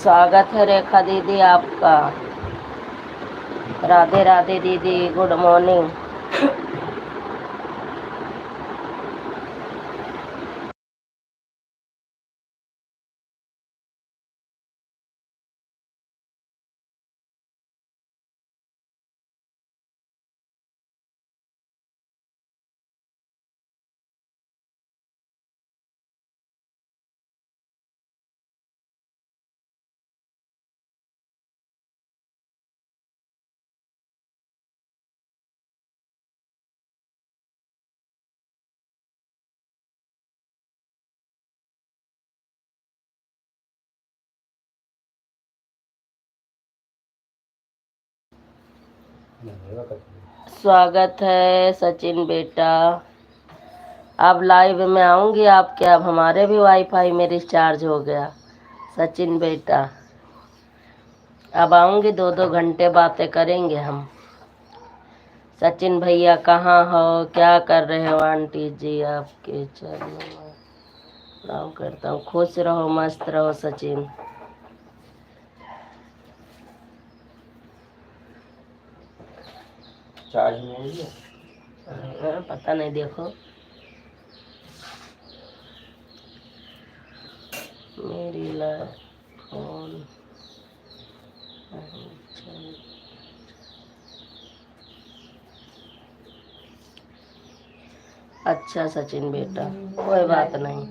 स्वागत है रेखा दीदी आपका। राधे राधे दीदी, गुड मॉर्निंग। स्वागत है सचिन बेटा। अब लाइव में आऊंगी आपके, अब हमारे भी वाईफाई में रिचार्ज हो गया। सचिन बेटा अब आऊंगी, 2-2 घंटे बातें करेंगे हम। सचिन भैया कहाँ हो, क्या कर रहे हो? आंटी जी आपके चरणों में प्रणाम करता हूँ। खुश रहो, मस्त रहो सचिन। चार्ज नहीं है, पता नहीं, देखो मेरी फोन। अच्छा सचिन बेटा, कोई बात नहीं।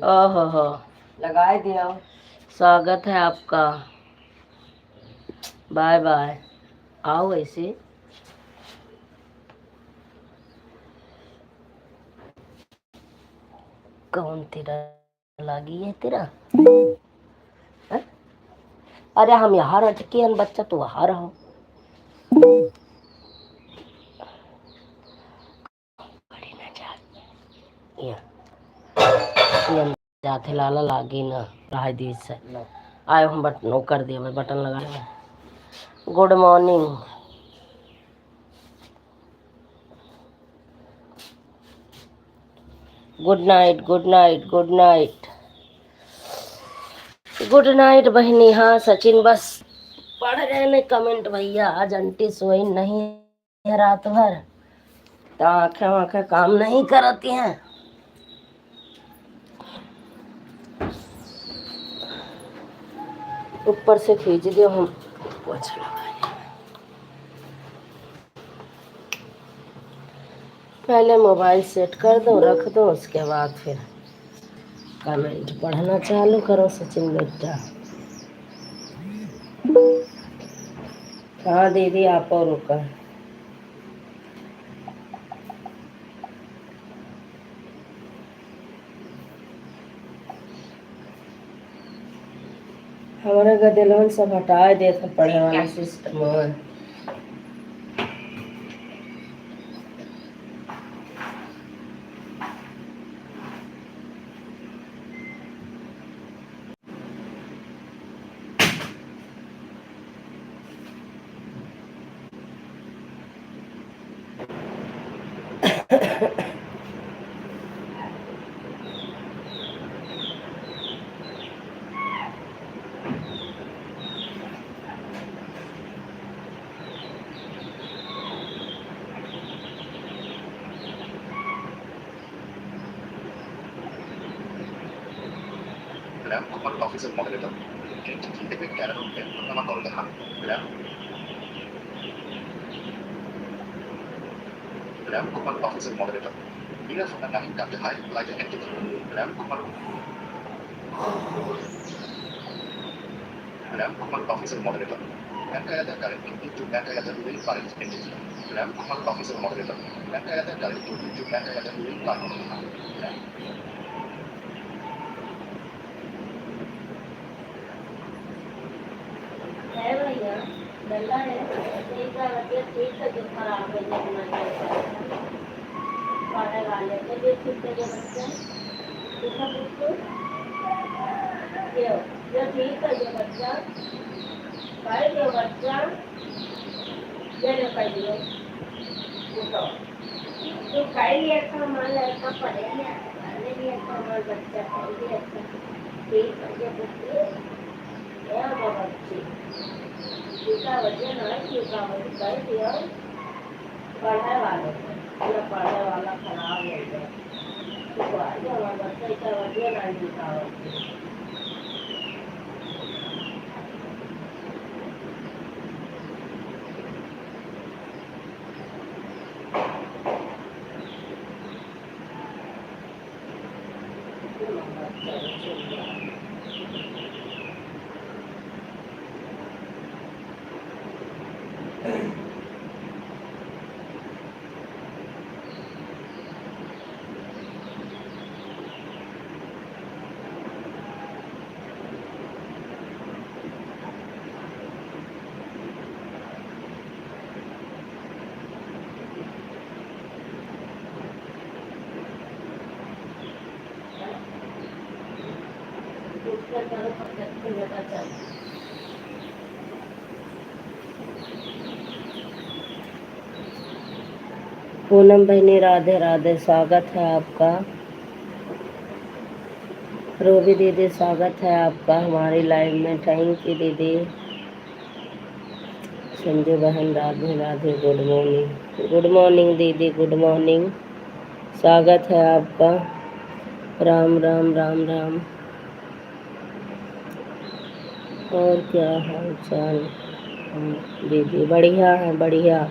ओहो हो, लगा दिया। स्वागत है आपका, बाय बाय। आओ ऐसे। कौन तेरा लागी है तेरा? है? अरे हम यहाँ अटके हैं, बच्चा तो वहाँ रहो। जाते लाला लागी ना रहा दी से आयो हम बटन कर दिया, मैं बटन लगा। Good morning. Good night, good night, good night, good night बहनी। हाँ सचिन बस पढ़ रहे ने कमेंट भैया, आज आंटी सोई नहीं है रात भर, तो आंखें आंखें काम नहीं करती हैं। ऊपर से खींच दियो हम पोछा लगाने। पहले मोबाइल सेट कर दो, रख दो, उसके बाद फिर कमेंट पढ़ना चालू करो सचिन बेटा। हाँ दीदी आप और रुका। हमारे गदेलवन सब हटा देते पढ़े वाला system. Madam, Kumar officer moderator. Can you keep the carrot on pen? Nama call the hand. Madam. Madam, Kumar officer moderator. We are from the nine after high like an entity. Madam, Kumar. Madam, Kumar officer moderator. Entire current into entire real current entity. Madam, Kumar officer moderator. Entire current into entire real current. है भैया, डंडा है, ठीक है, रखिए, ठीक है, जो खराब है, देखना चाहिए। पढ़े वाले के भी छुट्टे के बच्चे, ठीक है बिल्कुल। ये ठीक है ये बच्चा खाए जो बच्चा ये ले खाई दियो उठो तू खाई लिया था मान लड़का पढ़े लिया पढ़ने लिया था हमारा बच्चा खाई लिया था ठीक है ये बुद्धि ये वो बच्ची टीका वजह ना टीका वजह कर दिया पढ़ने वाले को ये पढ़ने वाला खराब हो गया तो आज हमारा बच्चा का वजह ना टीका वजह पूनम बहनी राधे राधे स्वागत है आपका। रूबी दीदी स्वागत है आपका हमारी लाइव में। थैंक यू दीदी। संजू बहन Radhe Radhe good morning. Good morning दीदी गुड मॉर्निंग स्वागत है आपका। राम राम राम राम। और क्या हाल चाल दीदी? बढ़िया है बढ़िया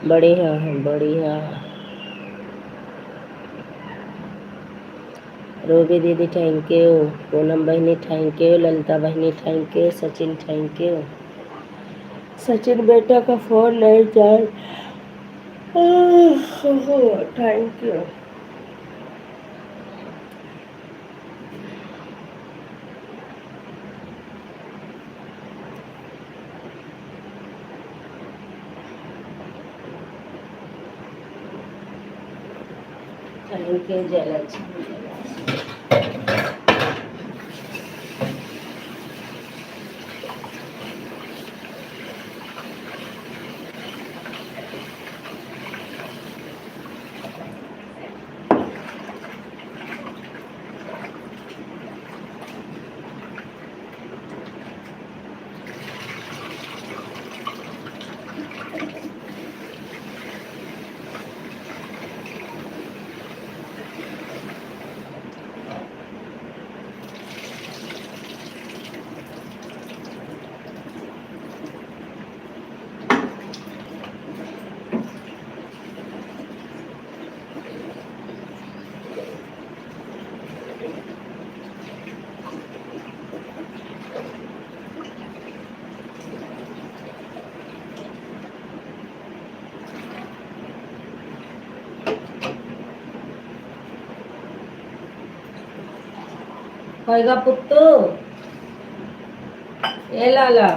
बढ़िया है बढ़िया। रूबी दीदी थैंक यू। पूनम बहनी थैंक यू। ललिता बहनी thank you. Sachin thank you. Sachin बेटा का फोन नहीं charge. Thank you. Thank you Jayalakshmi. होएगा पुत्तू ए लाला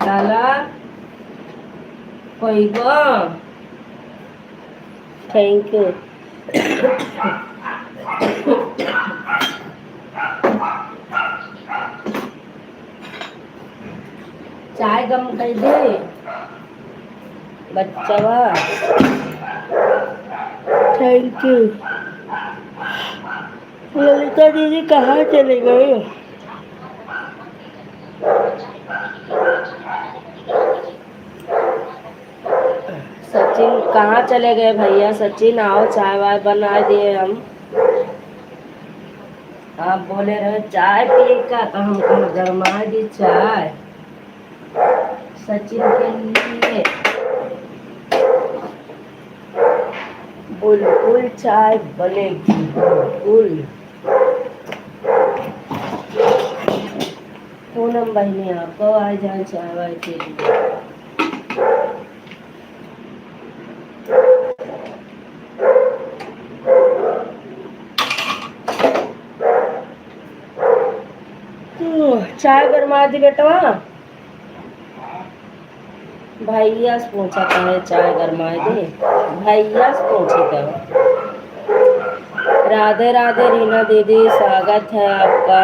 लाला होएगा। Thank you. चाय गम कर दे बच्चा। Thank you. ललिता दीदी कहाँ चले गए? सचिन कहाँ चले गए भैया? सचिन आओ चाय वाय बना दिए हम। आप बोले रहे चाय पिएगा तो हम कहा गरमा दी चाय सचिन के लिए। बुलबुल चाय बनेगी बुलबुल। पूनम बहनी आपको आ जाए चाय वाय के लिए। चाय गरमा दी बेटवा। भैया से पूछा कहे चाय गरमाए दे। भैया से पूछी तो राधे राधे रीना दीदी, स्वागत है आपका।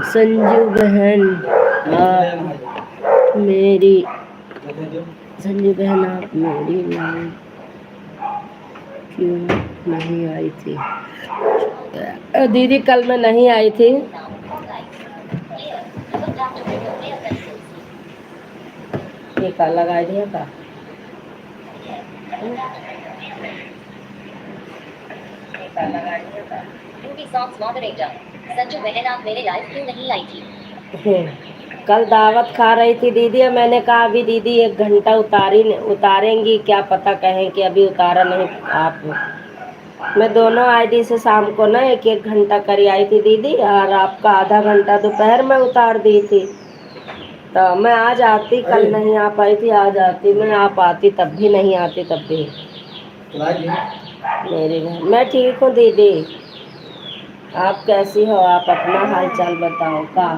संजू बहन आप मेरी संजू बहन आप मेरी लाइव क्यों नहीं आई थी? दीदी कल मैं नहीं आई थी। टीका लगा दिया का? संजू बहन आप मेरे लाइव क्यों नहीं आई थी? कल दावत खा रही थी दीदी और मैंने कहा अभी दीदी 1 घंटा उतारेंगी, क्या पता कहें कि अभी उतारा नहीं आप। मैं दोनों आईडी से शाम को ना 1-1 घंटा करी आई थी दीदी, और आपका आधा घंटा दोपहर में उतार दी थी। तो मैं आज आती, कल नहीं आ पाई थी, आज आती मैं, आप आती तब भी नहीं आती तब भी। मेरी बहन मैं ठीक हूँ दीदी, आप कैसी हो? आप अपना हाल चाल बताओ का?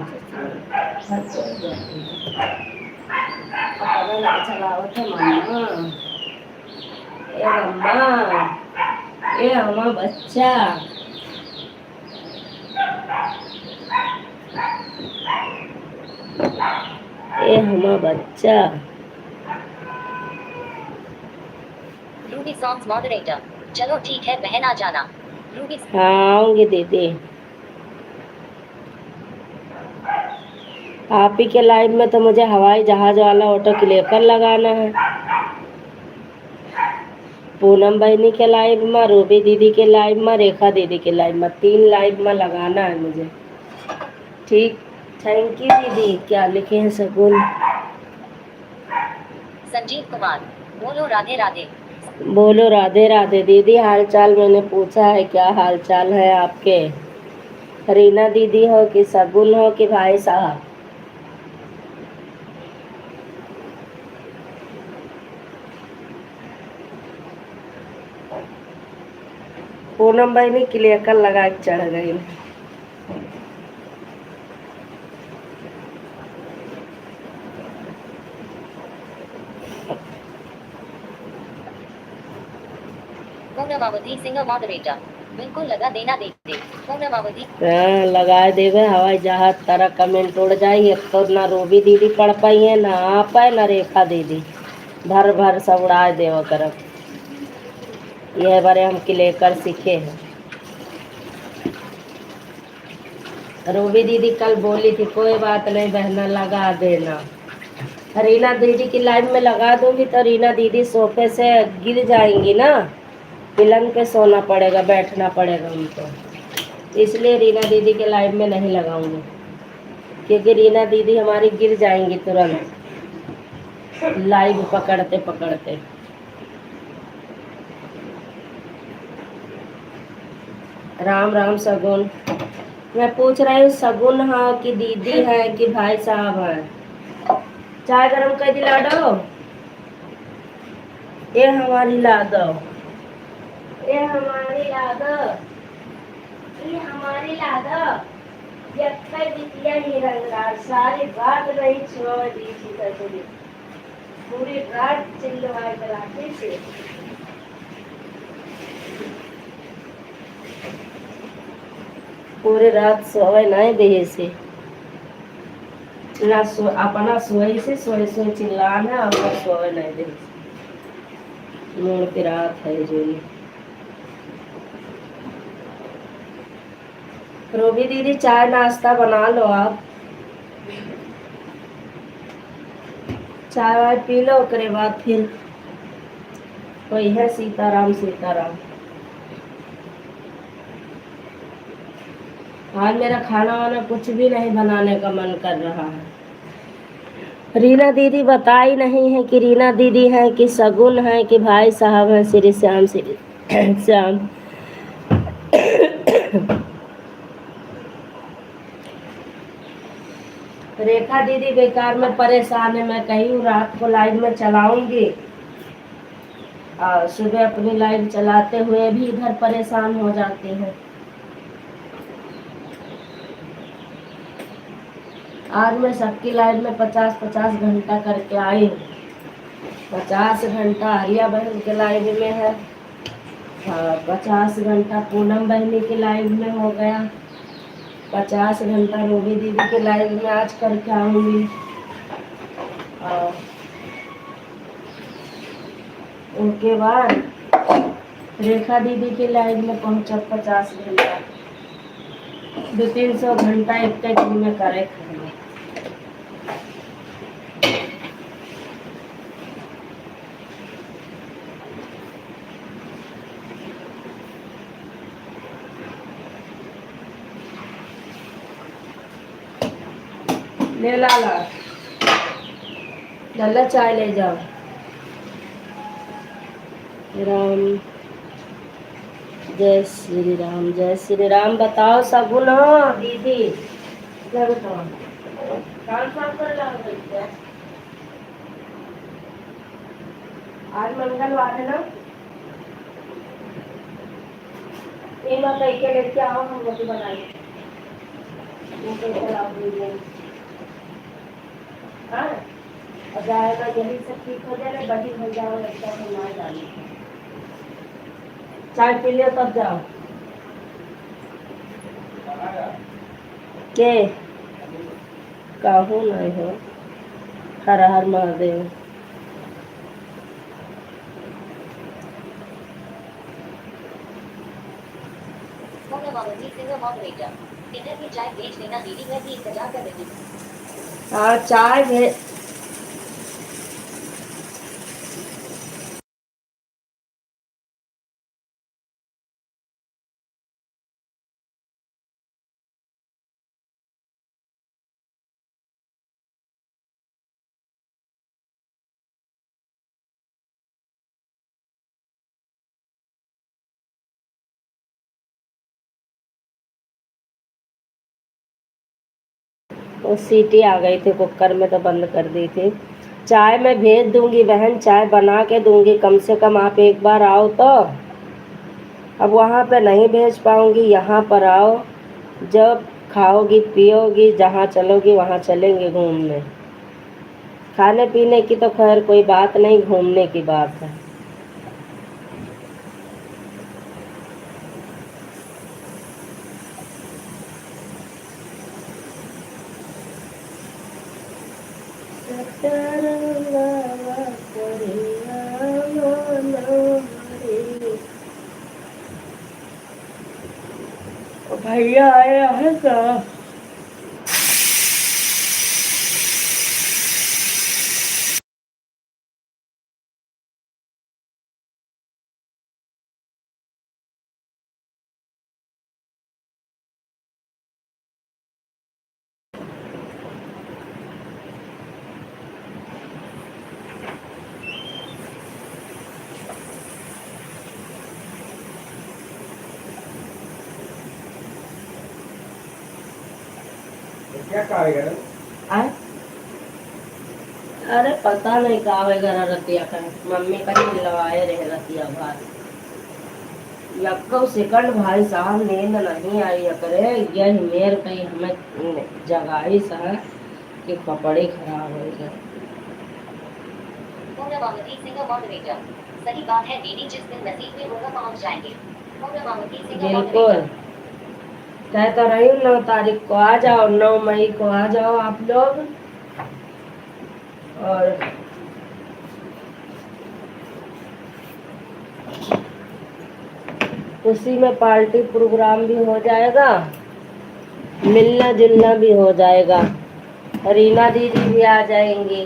ये हमारा बच्चा रूबी सॉन्ग्स मॉडरेटर। चलो ठीक है बहन आ जाना। रूबी हाँ आऊंगी दीदी। आप ही के लाइव में तो मुझे हवाई जहाज वाला ऑटो क्लिकर लगाना है। पूनम बहनी के लाइव में, रूबी दीदी के लाइव में, रेखा दीदी के लाइव में, 3 लाइव में लगाना है मुझे। ठीक, थैंक यू दीदी। क्या लिखे हैं सगुन? संजीव कुमार, बोलो राधे राधे। बोलो राधे राधे दीदी। हाल चाल मैंने पूछा है, क्या हाल चाल है आपके? रीना दीदी हो कि सगुन हो कि भाई साहब? पूनम बहनी क्लियर लगा के चढ़ गई। सिंगर मॉडरेटर बिल्कुल लगा देना देखते। लगा देवे हवाई जहाज तारा कमेंट उड़ जाई। एक तो ना रूबी दीदी पढ़ पाई है, ना आ पाए, ना रेखा दीदी। भर भर सब उड़ा देव करब। यह बारे हम क्लेकर सीखे हैं। रूबी दीदी कल बोली थी कोई बात नहीं बहना लगा देना। रीना दीदी की लाइव में लगा दूंगी तो रीना दीदी सोफे से गिर जाएंगी ना, पलंग पे सोना पड़ेगा, बैठना पड़ेगा उनको, इसलिए रीना दीदी के लाइव में नहीं लगाऊंगी, क्योंकि रीना दीदी हमारी गिर जाएंगी तुरंत लाइव पकड़ते पकड़ते। राम राम सगुन। मैं पूछ रही हूँ सगुन हाँ कि दीदी है कि भाई साहब है? चाय गरम कर दिला दो, ये हमारी ला दो, ये हमारी ला दो, ये हमारी ला दो। सारी बात नहीं छोड़ दी थी, पूरी रात चिल्लवाई कराती थी। पूरी रात सोए नहीं दे से ना अपना सोए से सोए चिल्लाना और सोए नहीं दे। मोड़ की रात है जो रूबी दीदी चाय नाश्ता बना लो आप, चाय वाय पी लो, उसके बाद फिर कोई है सीताराम सीताराम। आज मेरा खाना वाना कुछ भी नहीं बनाने का मन कर रहा है। रीना दीदी बताई नहीं है कि रीना दीदी है कि सगुन है कि भाई साहब है? श्री श्याम श्री श्याम। रेखा दीदी बेकार में परेशान है। मैं कही हूँ रात को लाइव में चलाऊंगी और सुबह अपनी लाइव चलाते हुए भी इधर परेशान हो जाते हैं। आज मैं सबकी लाइव में 50-50 घंटा करके आई हूँ। 50 घंटा आर्या बहन के लाइव में है, हाँ 50 घंटा पूनम बहनी के लाइव में हो गया, 50 घंटा रूबी दीदी के लाइव में आज करके आऊँगी। और उनके बाद रेखा दीदी के लाइव में पहुँचा 50 घंटा, 200-300 घंटा एक दिन में करे खाना। ले लाला लल्ला चाय ले जाओ। राम जय श्री राम, जय श्री राम। बताओ सगुन हो दीदी, क्या बताओ कान साफ कर ला क्या? आज मंगलवार है ना, ये मत के लेके आओ, हम रोटी बनाएंगे। वो कैसे लाओ दीजिए? हाँ और जाएगा यही सब ठीक हो जाए, बड़ी हो जाओ लगता है ना जाने। चाय पी लियो तब जाओ के कहूँ नहीं हो। हर हर महादेव। चाय भेज देना दीदी, मैं भी इंतजार कर रही हूँ। हाँ चाय भेज। वो सीटी आ गई थी कुकर में तो बंद कर दी थी। चाय मैं भेज दूंगी बहन, चाय बना के दूंगी, कम से कम आप एक बार आओ तो। अब वहाँ पे नहीं भेज पाऊंगी, यहाँ पर आओ, जब खाओगी पियोगी जहाँ चलोगी वहाँ चलेंगे घूमने। खाने पीने की तो खैर कोई बात नहीं, घूमने की बात है। भैया आया है क्या? क्या कहा? अरे पता नहीं कहा वगैरह रतिया का, मम्मी कहीं मिलवाए रहे रतिया भाई। यक्को सेकंड भाई साहब नींद नहीं आई करे, यह मेर कहीं हमें जगाई सा कि कपड़े खराब हो गए। सही बात है दीदी, जिस दिन नसीब में होगा पहुंच जाएंगे। बिल्कुल कह तो रही हूँ 9 तारीख को आ जाओ, 9 मई को आ जाओ आप लोग। और उसी में पार्टी प्रोग्राम भी हो जाएगा, मिलना जुलना भी हो जाएगा, रीना दीदी भी आ जाएंगी।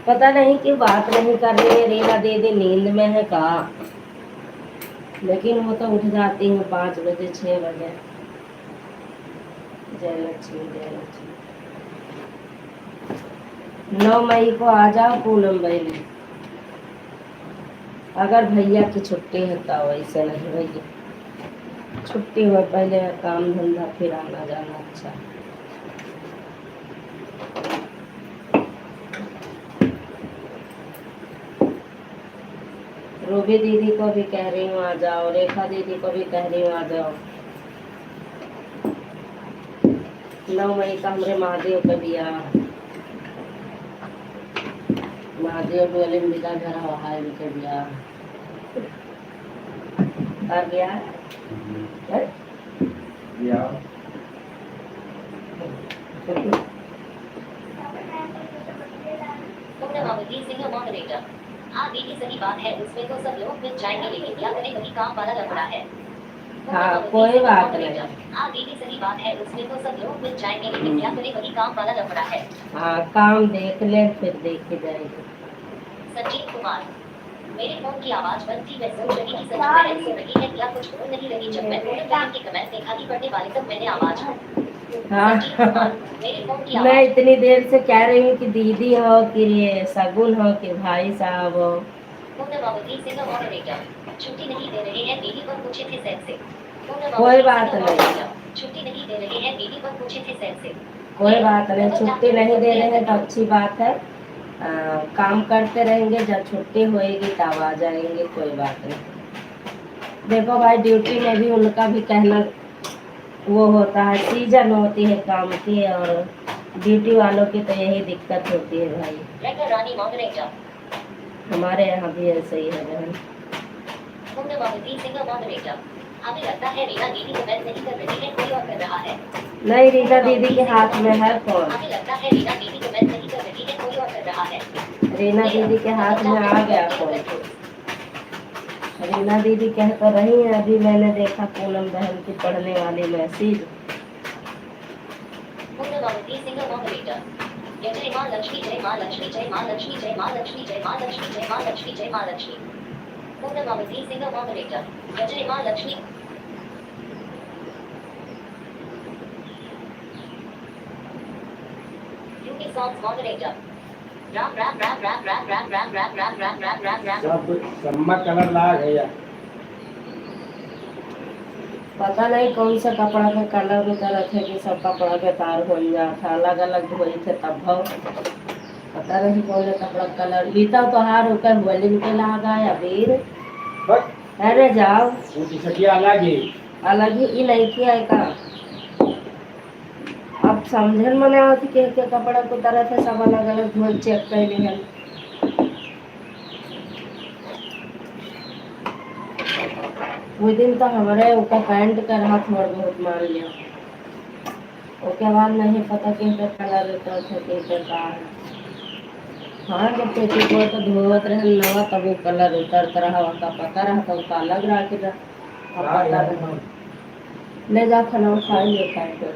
पता नहीं क्यों बात नहीं कर रही है रीना दीदी, नींद में है का, लेकिन वो तो उठ जाती है 5 बजे 6 बजे। जय लक्ष्मी जय लक्ष्मी। 9 मई को आ जाओ पूनम बहनी, अगर भैया की छुट्टी है तो। वैसे नहीं भैया छुट्टी हो पहले काम धंधा फिर आना जाना। अच्छा रूबी दीदी को भी कह रही हूँ आ जाओ, रेखा दीदी को भी कह रही हूँ आ जाओ। 9 मई का हमारे महादेव का बियाह, महादेव डोले मिला घर हवा है उनके बियाह। कर गया है? हाँ दीदी सही बात है, उसमें तो सब लोग मिल जाएंगे, लेकिन क्या करें कभी काम वाला लफड़ा है। हाँ कोई बात नहीं। हाँ दीदी सही बात है, उसमें तो सब लोग मिल जाएंगे, लेकिन क्या करें कभी काम वाला लफड़ा है। हाँ काम देख ले फिर देखी जाएगी। संजीव कुमार, मेरे फोन की आवाज बंद थी, मैं सोच रही थी सच बहन सो रही है या कुछ बोल नहीं रही। जब मैं पूनम बहन की कमेंट देखा कि पढ़ने वाले तब मैंने आवाज हाँ मेरे फोन की मैं आवाज इतनी देर से कह रही हूँ कि दीदी हो कि ये शगुन हो कि भाई साहब हो। छुट्टी नहीं दे रहे हैं दीदी पर पूछे थे सैन से। कोई बात नहीं, छुट्टी नहीं दे रहे हैं दीदी पर पूछे थे सैन से। कोई बात नहीं, छुट्टी नहीं दे रहे हैं तो अच्छी बात है। काम करते रहेंगे, जब छुट्टी होएगी तब आ जाएंगे, कोई बात नहीं। देखो भाई ड्यूटी में भी उनका भी कहना वो होता है, सीजन होती है काम की, और ड्यूटी वालों की तो यही दिक्कत होती है भाई। रानी मॉडरेटर, हमारे यहाँ भी ऐसे ही है बहन। हमें लगता है रीना दीदी कमेंट नहीं कर रही है, कोई और कर रहा है। नहीं रीना दीदी के हाथ में है फोन। हमें लगता है रीना दीदी कमेंट नहीं कर रही है, कोई और कर रहा है। रीना दीदी के हाथ में आ गया फोन। रीना दीदी कह तो रही है, अभी मैंने देखा पूनम बहन की पढ़ने वाली मैसेज। जय माँ लक्ष्मी, जय माँ लक्ष्मी, जय माँ लक्ष्मी, जय माँ लक्ष्मी, जय माँ लक्ष्मी, जय माँ लक्ष्मी, जय माँ लक्ष्मी। पूनमावती सिंह मॉडरेटर, जय माँ Lakshmi. Beauty songs moderator, Ram Ram Ram Ram Ram Ram Ram Ram Ram Ram Ram Ram Ram. सब सम्मा कलर ला गया। पता नहीं कौन सा कपड़ा के कलर उतर थे कि सब कपड़ा के तार हो जाता, अलग अलग धोई थे तब भाव पता नहीं कौन कपड़ा कलर बीता तो हार होकर होली के लागा या वीर। अरे जाओ अलग ही अलग ही नहीं किया है का। अब समझन मने आवत के कपड़ा को तरह थे सब अलग अलग धोई चेक कर ली है। वो दिन तो हमारे ऊपर पैंट का हाथ थोड़ा बहुत मार लिया, उसके बाद नहीं पता कि कलर उतर थे कि का। हाँ जब पेटीकोट तो धोवत रहे नवा तब वो कलर उतरता रहा, का पता रहा तो उसका अलग रहा कि पता रहा। ले जा खाना खाइए खाए तो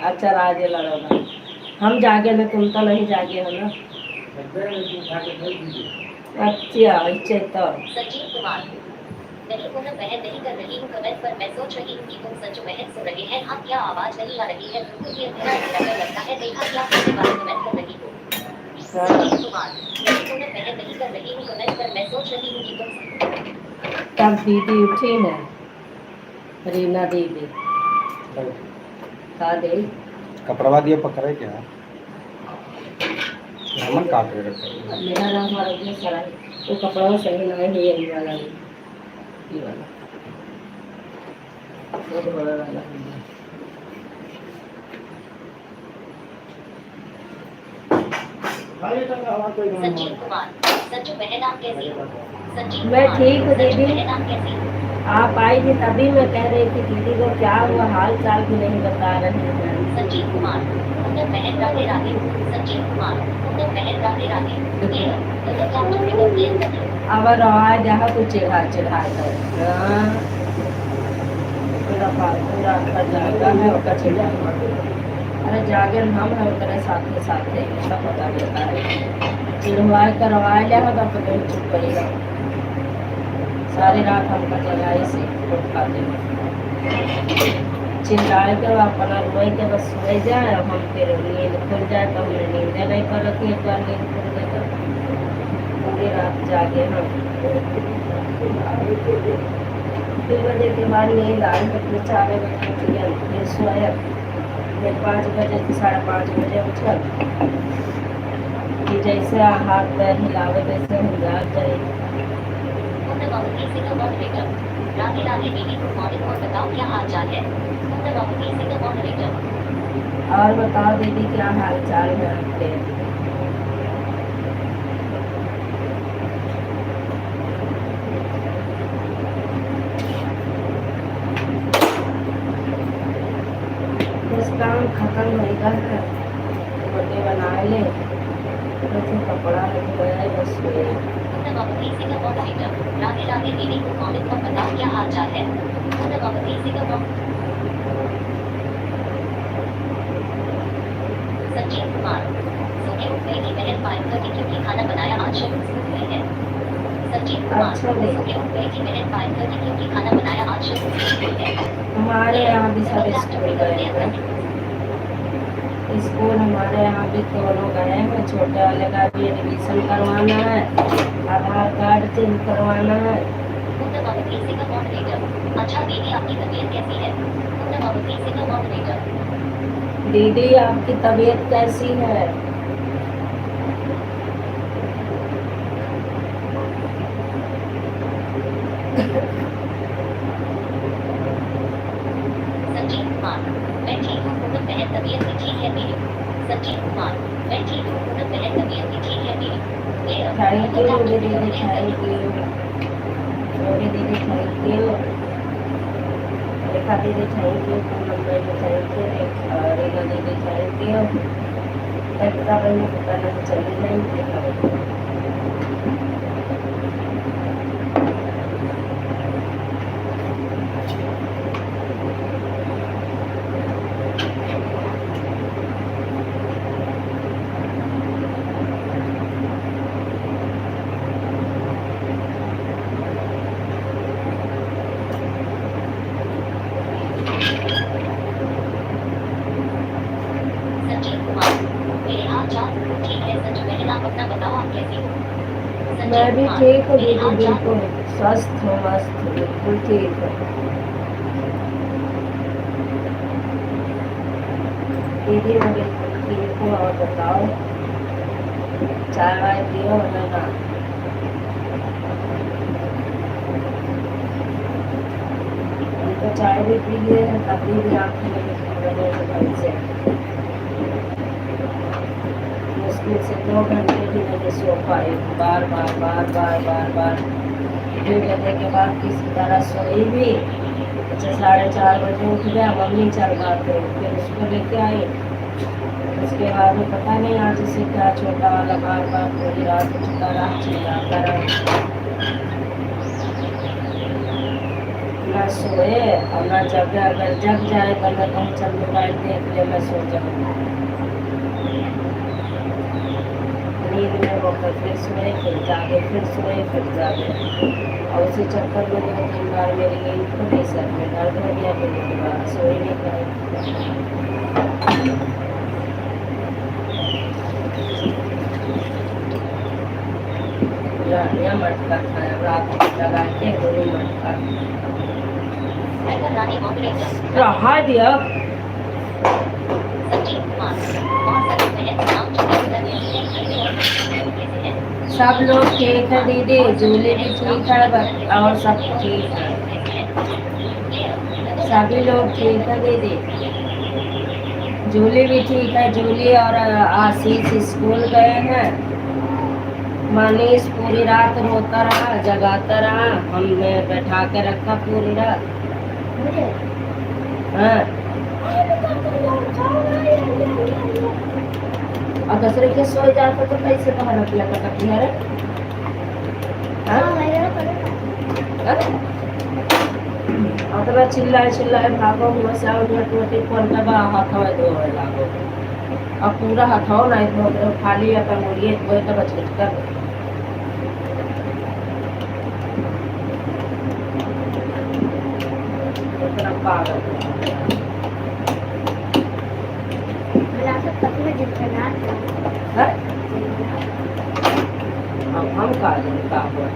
अच्छा राजे लड़ोगा, हम जागे ना, तुम तो नहीं जागे हो ना। अच्छा अच्छा तो सचिन कुमार, नहीं पूनम बहन नहीं कर रही हूँ कमेंट, पर मैं सोच रही हूँ कि तुम सच बहन सो रहे हैं। हाँ क्या आवाज नहीं आ रही है, बिल्कुल ये अंधेरा अंधेरा लगता है। देखा क्या करने वाले कमेंट कर रही हूँ। सचिन कुमार, नहीं पूनम बहन नहीं कर रही हूँ कमेंट, पर मैं सोच रही हूँ कि तुम। तब दीदी उठी है, रीना दीदी का दे कपड़वा दिया पकड़े क्या हमन काट रहे रखे। मेरा नाम आरोग्य सराय, वो कपड़ा सही ना है, ये वाला ये वाला बहुत बड़ा वाला है। संजीव कुमार, संजू बहन आप कैसी हो? संजीव मैं कुमार, ठीक हूँ संजू दीदी। बहन आप कैसी हो? आप आई थी तभी मैं कह रही थी दीदी को क्या हुआ, हाल चाल भी नहीं बता रहे हैं। संजीव कुमार, पूनम बहन राधे राधे। संजीव कुमार, पूनम बहन राधे राधे। ये तो क्या तुम भी क्लियर कर लो। अब रहा जहाँ कुछ चिढ़ा चिढ़ा कर पूरा पूरा घर जागा है और चिढ़ा। अरे जागे हम है उतरे साथे साथे सब पता देता है, चिढ़वाए करवाए लिया तो अपने चुप करेगा। सारी रात हमका जगाई से खाते चिल्लाए के अपना रोए के बस सोए जाए, हम फिर नींद खुल जाए तो हमने नींद नहीं कर रखी। एक बार नींद खुल गई तो पूरी रात जागे हम। 2 बजे के बाद नींद आई तो फिर 4 बजे उठ गया, फिर सोया, फिर 5 बजे 5:30 बजे उठल कि जैसे हाथ पैर हिलावे वैसे हम जाग जाए। राधे राधे दीदी, गुड मॉर्निंग और बताओ क्या हाल चाल है? और बताओ दीदी, क्या हाल चाल है आपके? बस काम खत्म होगा है, रोटी बना ले, बस ये कपड़ा रख गया है, बस ये। पूनम अवधि से का मॉडरेटर राधे राधे दीदी को कमेंट पर बताओ क्या हाल चाल है। पूनम अवधि से का सचिन कुमार सो के उठ गई थी बहन 5:30 क्योंकि खाना बनाया आज शुरू हुई है। सचिन कुमार अच्छा सो जी। के उठ गई थी बहन 5:30 क्योंकि खाना बनाया आज शुरू हुई है। हमारे यहाँ भी सब स्कूल गए हैं। स्कूल हमारे यहाँ भी दोनों गए हैं, छोटे वाले का भी एडमिशन करवाना है, आधार कार्ड चेंज करवाना है। पूनम अवधि से का मॉडरेटर अच्छा दीदी आपकी तबीयत कैसी है। पूनम अवधि से का मॉडरेटर दीदी आपकी तबीयत कैसी है? सचिन कुमार मैं ठीक हूँ पूनम बहन तबीयत भी ठीक है मेरी। सचिन कुमार मैं ठीक हूँ पूनम बहन तबीयत भी ठीक है मेरी। थैंक यू दीदी, थैंक यू दीदी, थैंक यू रेखा दीदी, थैंक यू पूनम बहन, थैंक यू रीना दीदी, थैंक यू। रेखा बहन को पता नहीं चली नहीं रेखा बहन। सचिन कुमार मेरे हाल चाल ठीक है सच बहन आप अपना बताओ आप कैसी हो। सचिन मैं भी कुमार, ठीक हूँ मेरे दीदी, हाल चाल बिल्कुल स्वस्थ हूँ, मस्त हूँ, बिल्कुल ठीक है दीदी, मैं बिल्कुल ठीक हूँ। और बताओ, चाय वाय पियो ना? हम तो चाय भी पी लिए हैं, तभी भी आँखें नहीं खुल रही हैं ढंग से। मुश्किल से 2 घंटे भी नहीं सो पाए, बार बार बार बार बार बार 2 बजे के बाद किसी तरह सोई भी। अच्छा 4:30 बजे उठ गया, मम्मी चल बात है, फिर उसको लेके आई। उसके बाद में पता नहीं आज से क्या छोटा वाला बार बार पूरी रात उठता रहा, चिल्लाता रहा, ना सोए और ना जगे। अगर जग जाए तो मैं कहूँ चल मोबाइल देख ले, मैं सो जाऊँ। नींद में होकर फिर सोए, फिर जागे, फिर सोए, फिर जागे, और उसी चक्कर में 2-3 बार मेरी नींद खुली, सर में दर्द हो गया, फिर दोबारा सो ही नहीं पाई। रानियाँ मटका खाया रात में लगा के, गोली मटका राइटर रानी मॉडरेटर रहा दिया। सचिन कुमार और सच बहन नाम चुके उधर नहीं है कैसे है। सब लोग ठीक है दीदी, जूली भी ठीक है, और सब ठीक है, सभी लोग ठीक है दीदी। जूली भी ठीक है, जूली और आशीष स्कूल गए हैं। मनीष पूरी रात रोता रहा, जगाता रहा, हमने बैठा के रखा पूरी रात। हाँ और दूसरे के सो जाता तो कैसे कहाँ रख लिया करती है रे? और तो चिल्लाए चिल्लाए भागो, हुआ से आओ रोटी फोन पे हाथ हवा दो लागो, अब पूरा हथाओ नहीं धो खाली अपन मुड़िए धोए तो बच कर इतना पागल है। हम का हुआ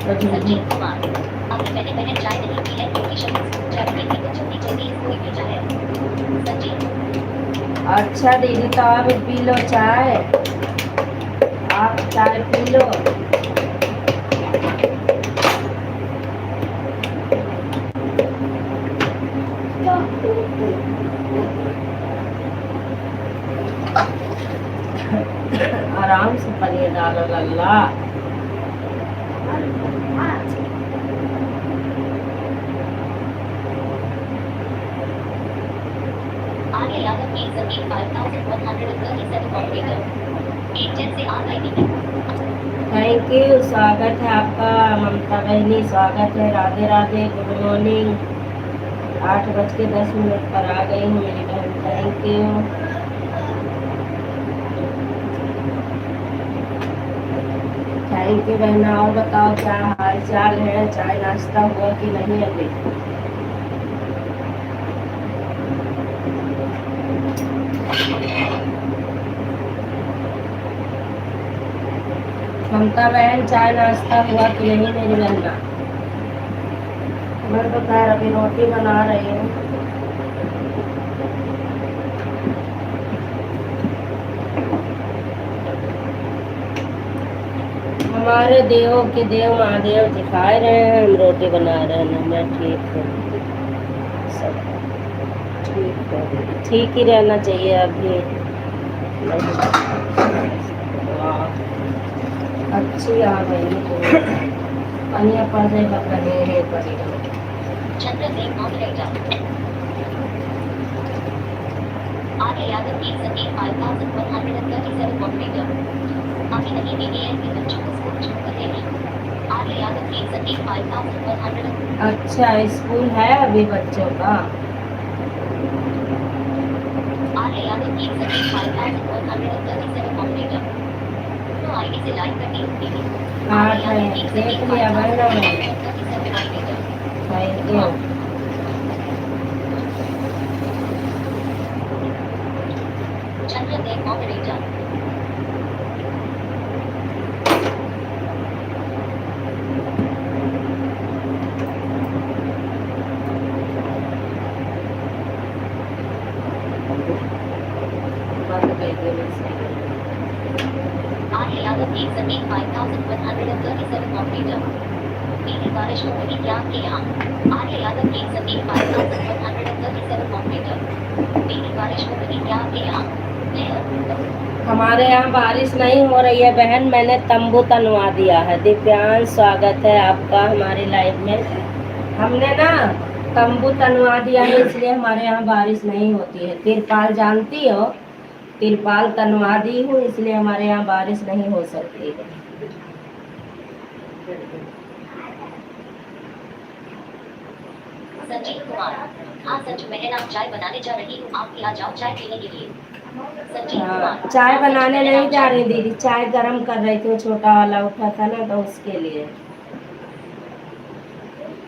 सचिन कुमार अभी मैंने चाय नहीं पी है क्योंकि शरीर चाय पीने की तो जल्दी जल्दी कोई भेजा है। सचिन अच्छा दीदी, तो आप पी लो चाय, आप चाय पी लो। आराम से पनीर डालो लल्ला। आर्य यादव की जमीन 5137 कॉम्प्यूटर 8 से आ गई थी। थैंक यू, स्वागत है आपका ममता बहनी, स्वागत है। Radhe Radhe, good morning. 8:10 पर आ गई हूँ मेरी बहन, थैंक यू। थैंक यू बहना। और बताओ क्या हाल चाल है, चाय नाश्ता हुआ कि नहीं अभी? ममता बहन चाय नाश्ता हुआ कि नहीं मेरी बहना? मैं तो खैर अभी रोटी बना रही हूँ। हमारे देवों के देव महादेव दिखाए रहे हैं, हम रोटी बना रहे हैं। मैं ठीक हूँ, सब ठीक है, ठीक ही रहना चाहिए अभी। अच्छी आ गई तो पनिया पर से पकड़े है पड़ी। चंद्रदेव मॉडरेटर आर्य यादव की जमीन 5137 कॉम्प्यूटर अभी नहीं BBN के बच्चों को स्कूल छोड़कर देगी। आर्य यादव की जमीन 5100। अच्छा, स्कूल है अभी बच्चों का? आर्य यादव की जमीन 5137 कॉम्प्यूटर तो आईडी से लाइक करनी होगी। हाँ आर्य यादव की देख जमीन लिया बहना मैंने, 5137 computer thank you. Chandradev moderator बंद कर दिया वैसे। आर्य यादव की जमीन 5137 कॉम्प्यूटर मेरी बारिश हो रही क्या आपके यहाँ? आर्य यादव की जमीन 5137 कॉम्प्यूटर मेरी बारिश हो रही क्या आपके यहाँ? हमारे यहाँ बारिश नहीं हो रही है बहन, मैंने तंबू तनवा दिया है। दिव्यांश स्वागत है आपका हमारी लाइव में। हमने ना तंबू तनवा दिया है, इसलिए हमारे यहाँ बारिश नहीं होती है। तिरपाल जानती हो, तिरपाल तनवा दी हूँ, इसलिए हमारे यहाँ बारिश नहीं हो सकती है। संजीव कुमार हाँ संजू बहन आप चाय बनाने जा रही हूँ, आप यहाँ जाओ चाय पीने के लिए। संजीव हाँ, कुमार चाय बनाने नहीं जा रही दीदी, चाय गरम कर रही थी, वो छोटा वाला उठा था ना तो उसके लिए।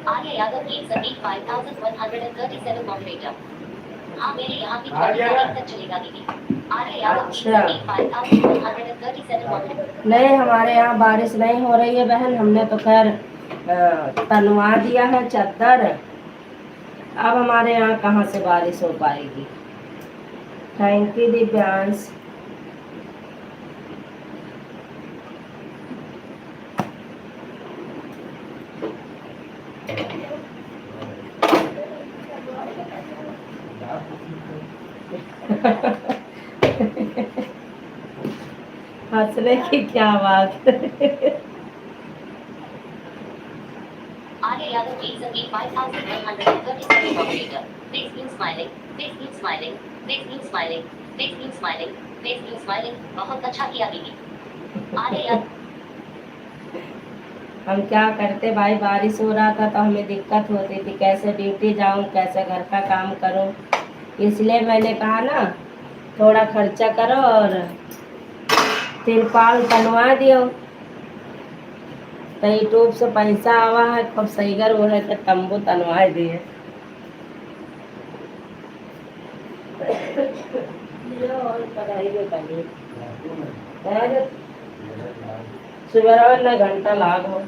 आर्य यादव की जमीन 5137 कॉम्प्यूटर हाँ मेरे यहाँ भी आर्य तक चलेगा दीदी। आर्य यादव की अच्छा। जमीन 5137 कॉम्प्यूटर नहीं, हमारे यहाँ बारिश नहीं हो रही है बहन, हमने तो खैर तनवा दिया है चद्दर। अब हमारे यहाँ कहाँ से बारिश हो पाएगी। Thank you Divyansh. हंसने की क्या बात। आर्य यादव की जमीन 5137 computer face new smiling face new smiling face new smiling face new smiling face new smiling बहुत अच्छा किया दीदी। आर्य यादव हम क्या करते भाई, बारिश हो रहा था तो हमें दिक्कत होती थी, कैसे ड्यूटी जाऊं, कैसे घर का काम करूं। इसलिए मैंने कहा ना थोड़ा खर्चा करो और तिरपाल तनवा दियो। तो यूट्यूब से पैसा आवा है, खूब सही कर वो है तो तंबू तनवा दिए। और पढ़ाई में कमी सुबह में घंटा लागो।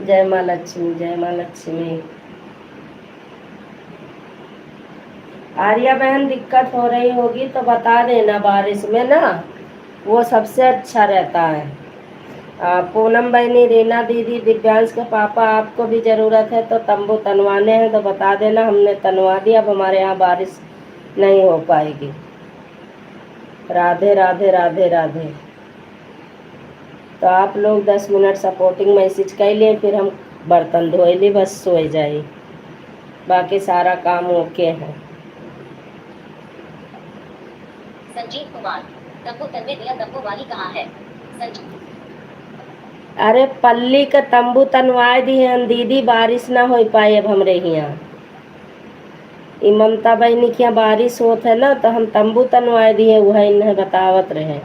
जय माँ लक्ष्मी, जय माँ लक्ष्मी। आर्या बहन दिक्कत हो रही होगी तो बता देना, बारिश में ना वो सबसे अच्छा रहता है। पूनम बहनी, रीना दीदी, दिव्यांश के पापा, आपको भी ज़रूरत है तो तंबू तनवाने हैं तो बता देना, हमने तनवा दिया। अब हमारे यहाँ बारिश नहीं हो पाएगी। राधे राधे राधे राधे। तो आप लोग 10 मिनट सपोर्टिंग मैसेज कर लिए, फिर हम बर्तन धोए ली, बस सोए जाए, बाकी सारा काम ओके है। संजीव कुमार, तंबू तनवे दिया, तंबू वाली कहाँ है? संजीव, अरे पल्ली का तंबू तनवाए दी है दीदी, बारिश ना हो पाए अब हमरे यहाँ। ई ममता बहनी के यहाँ बारिश होत है ना, तो हम तंबू तनवाए दिए, वह इन्हें बतावत रहे।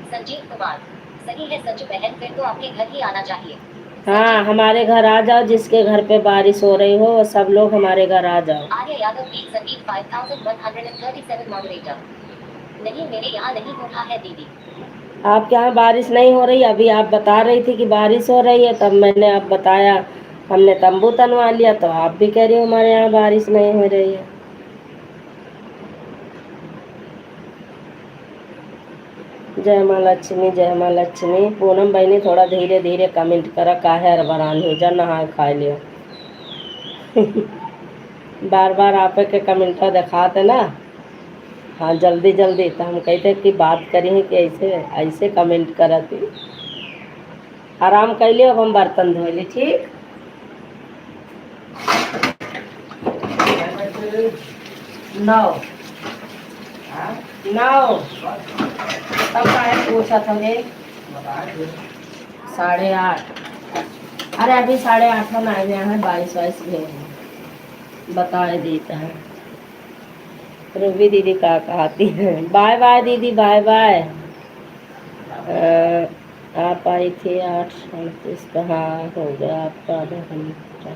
संजीव कुमार, सही है संजू बहन, फिर तो आपके घर ही आना चाहिए। हाँ, हमारे घर आ जाओ, जिसके घर पे बारिश हो रही हो वो सब लोग हमारे घर आ जाओ। आर्य यादव, प्लीज संगीत 5137 मॉडरेटर। नहीं, मेरे यहाँ नहीं हो रहा है दीदी। आपके यहाँ बारिश नहीं हो रही? अभी आप बता रही थी कि बारिश हो रही है, तब मैंने आप बताया हमने तंबू तनवा लिया, तो आप भी कह रही हो हमारे यहाँ बारिश नहीं हो रही है। जय माँ लक्ष्मी, जय माँ लक्ष्मी। पूनम बहनी थोड़ा धीरे धीरे कमेंट करा, काहे अरबरान हो जा, नहा खा लियो। बार बार आप के कमेंट दिखाते ना, हाँ जल्दी जल्दी, तो हम कहते कि बात करी कि ऐसे ऐसे कमेंट करती। आराम कर लियो, अब हम बर्तन धो ली, ठीक। नौ नौ तब काहे पूछा था रे? 8:30। अरे अभी 8:30 में आए हुए हैं, 22 भी बता देता है। रूबी दीदी का कहती है बाय बाय दीदी, बाय बाय। आप आई थी 8:37 का, हाँ हो गया आपका आधा घंटा।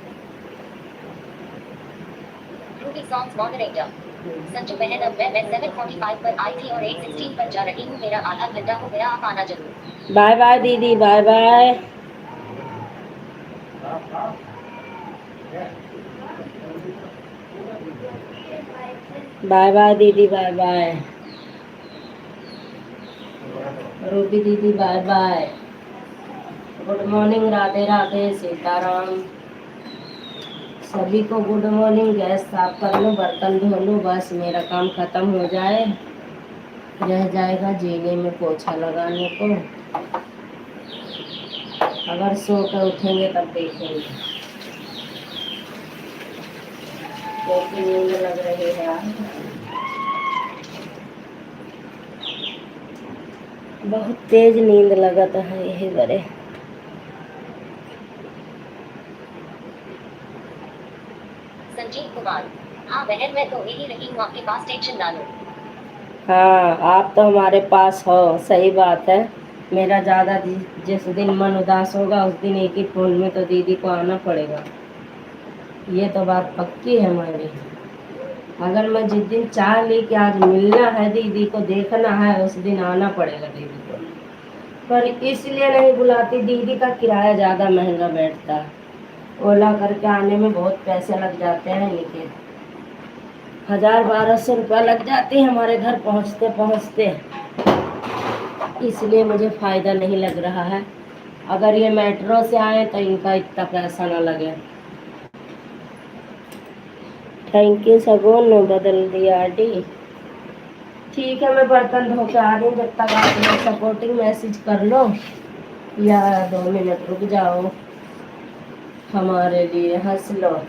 Ruby songs moderator. संजू बहन, अब मैं 7:45 पर आई थी और 8:16 पर जा रही हूँ, मेरा आधा घंटा हो गया, आप आना जरूर। बाय बाय दीदी, बाय बाय। बाय बाय दीदी, बाय बाय। रूबी दीदी bye bye. Good morning, Radhe Radhe, Sitaram. सभी को गुड मॉर्निंग। गैस साफ कर लो, बर्तन धो लो, बस मेरा काम खत्म हो जाए, रह जाएगा जीने में पोछा लगाने को। अगर सो कर उठेंगे तब देखेंगे, क्योंकि नींद लग रही है, बहुत तेज नींद लगता है यही बड़े। संजीव कुमार, हाँ बहन, मैं तो यही रही हूँ आपके पास, टेंशन ना लो। हाँ, आप तो हमारे पास हो, सही बात है। मेरा ज़्यादा जिस दिन मन उदास होगा उस दिन एक ही फोन में तो दीदी को आना पड़ेगा, ये तो बात पक्की है हमारी। अगर मैं जिस दिन चाह ली कि आज मिलना है दीदी को, देखना है, उस दिन आना पड़ेगा दीदी को। पर इसलिए नहीं बुलाती, दीदी का किराया ज़्यादा महंगा बैठता है, ओला करके आने में बहुत पैसे लग जाते हैं, इनके 1000-1200 रुपया लग जाती है हमारे घर पहुंचते पहुंचते, इसलिए मुझे फ़ायदा नहीं लग रहा है। अगर ये मेट्रो से आए तो इनका इतना पैसा ना लगे। थैंक यू सगोन, बदल दिया डी। ठीक है, मैं बर्तन धो के आ रही हूँ, जब तक आप लोग सपोर्टिंग मैसेज कर लो या 2 मिनट रुक जाओ, हमारे लिए हंस लो।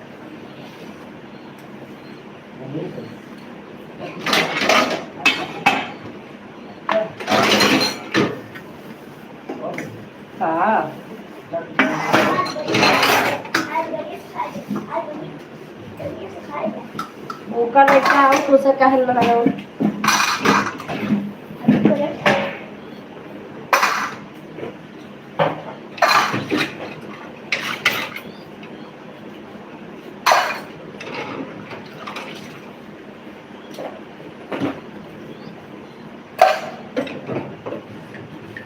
हाँ, भूखा लेके आओ, उसे कहल बनाओ।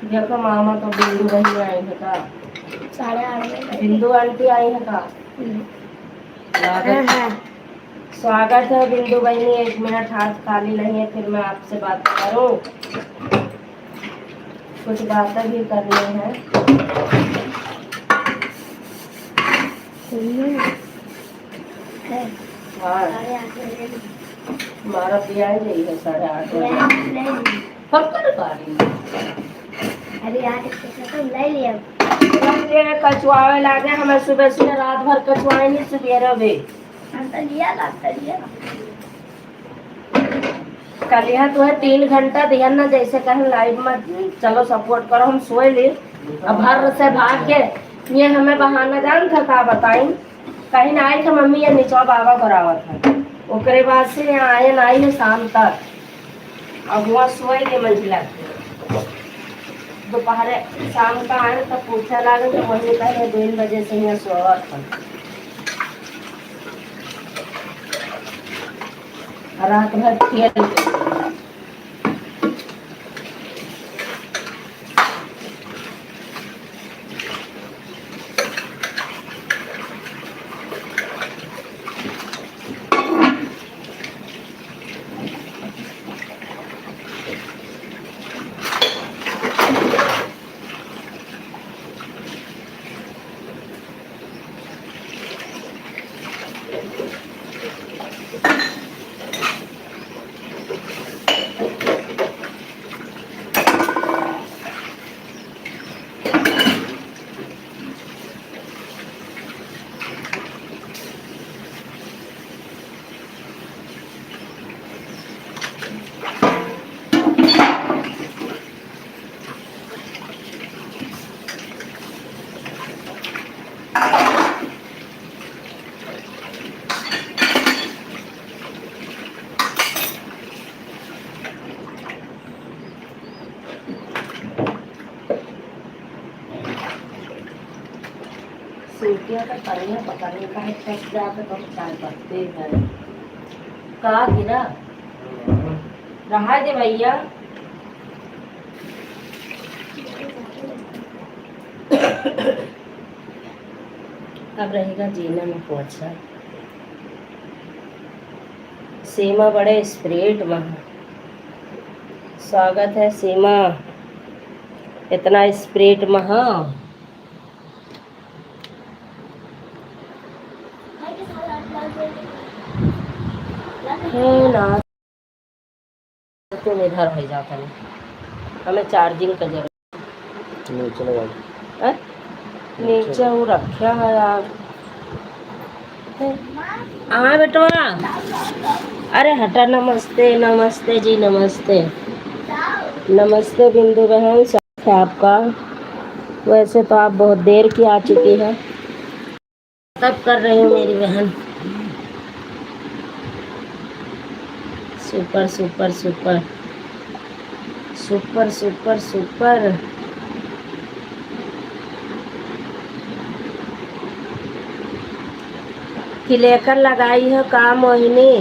देखो मामा तो बिंदु नहीं आई है का, 8:30 बिंदु आंटी आई है का। स्वागत है बिंदु बहनी, 1 मिनट हाथ खाली नहीं है, फिर मैं आपसे बात करूं। कुछ बातें भी करनी है। है हाँ, 8:30 बजे हमारा पिया ही नहीं है 8:30 बजे। नहीं पक्का गाड़ी में अभी 8 खत्म ले लिया। कचुआवे लागे हमें सुबह सुबह रात भर कचुआए नहीं सुबह भी नाश्ता लिया कल यहाँ तो है 3 घंटा दिया ना, जैसे कहें लाइट में चलो सपोर्ट करो, हम सोए ली। अब घर से भाग के ये हमें बहाना जान था का बताई, कहीं ना आई था मम्मी या नीचवा बाबा करावा था, ओकरे बाद से यहाँ आए ना आई है शाम तक। अब वहाँ सोए ली मंजिला दोपहर शाम का आए तब पूछा लगे तो वही कहे 2 बजे से यहाँ सोआ था। रात भर खेल सीटियाँ का करिए पकड़ने का है, फंस जाते तो चाय पत्ते हैं का गिरा रहा दे भैया। अब रहेगा जीना में पोछा। सीमा बड़े स्प्रिट में स्वागत है सीमा, इतना स्प्रिट में है ना तुम इधर हो जाता नहीं, हमें चार्जिंग का जरूरत नीचे लगा नीचे वो रखा है यार। हाँ बेटवा, अरे हटा। नमस्ते नमस्ते जी, नमस्ते नमस्ते बिंदु बहन, स्वागत है आपका। वैसे तो आप बहुत देर की आ चुकी है, तब कर रही हूँ मेरी बहन। Super super super super super super. कि लेकर लगाई है काम मोहिनी।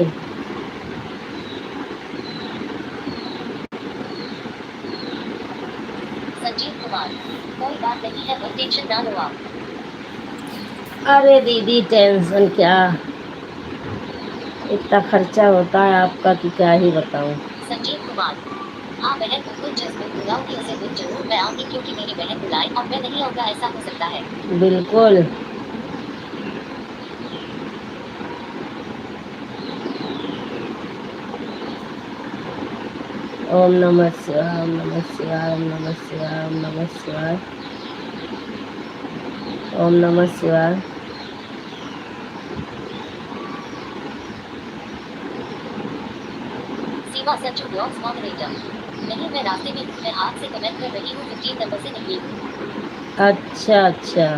संजीव कुमार, कोई बात नहीं है, कोई टेंशन ना लो आप। अरे दीदी टेंशन क्या, इतना खर्चा होता है आपका कि क्या ही बताऊं। संजीव कुमार, हाँ बहन को कुछ जज्बे बुलाऊंगी उसे कुछ जरूर मैं आऊंगी, क्योंकि मेरी बहन बुलाए और मैं नहीं आऊंगा ऐसा हो सकता है। बिल्कुल। ओम नमः शिवाय, ओम नमः शिवाय, ओम नमः शिवाय, ओम नमः शिवाय, ओम नमः शिवाय। सीमा संजू ब्लॉग्स मॉडरेटर। नहीं मैं रास्ते में हूँ, मैं आज से कमेंट कर रही हूँ, 15 नंबर से निकली हूँ। अच्छा अच्छा,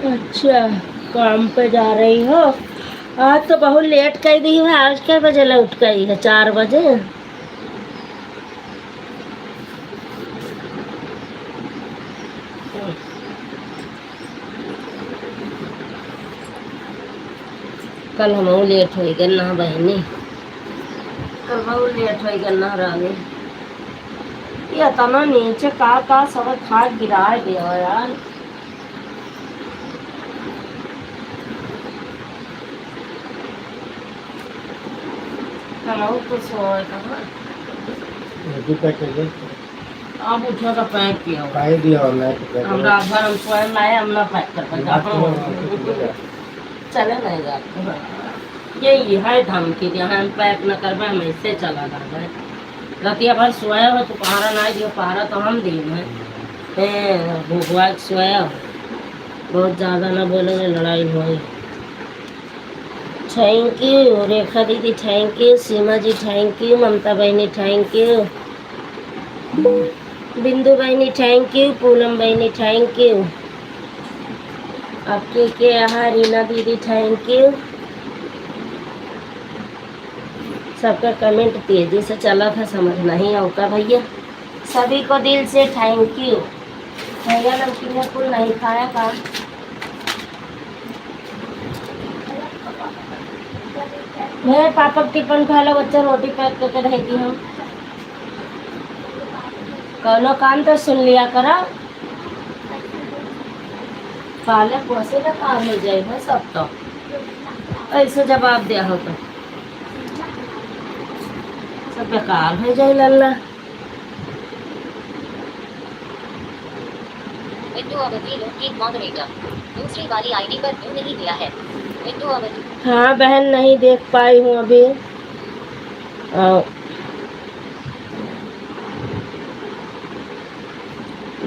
अच्छा काम पे जा रही हो। आज तो बहुत लेट कर दी है, आज क्या बजे उठ गई है? 4 बजे। कल हम लेट हो गए ना बहनी, कल बहुत लेट हो गए ना रानी। ये तना नीचे का सब खा गिरा दिया यार। हम तो सोए कहाँ दो पैकेट है आप उठो तो पैक किया होगा। काहे दिया ऑनलाइन हम रात भर हम स्वयं लाए हम ना पैक कर पाए चले नहीं जाते हाँ। यही है धमकी यहाँ हम पैक न करवा हम इससे चला जाए रतिया भर सोया हो तो पहाड़ा ना दियो पहाड़ा तो हम दिए हैं भूखवा सोया हो। बहुत ज़्यादा ना बोलेंगे लड़ाई होगी। थैंक यू रेखा दीदी thank you Seema ji thank you Mamta बहनी थैंक यू बिंदु बहनी थैंक यू पूनम बहनी थैंक यू आपके के यहाँ रीना दीदी थैंक यू। सबका कमेंट तेजी से चला था समझ नहीं होगा भैया। सभी को दिल से थैंक यू। भैया नमकीन फुल नहीं खाया का मैं पापा टिफिन खा लो बच्चा रोटी पैक करके रहेगी हम कौनो काम तो सुन लिया करा काले पोसे का काम हो जाए है सब तो ऐसे जवाब दिया हो तो सब बेकार हो जाए लल्ला। विंडो अवधि लोकेट मॉडरेटर दूसरी वाली आईडी पर क्यों नहीं दिया है विंडो अवधि हाँ बहन नहीं देख पाई हूँ अभी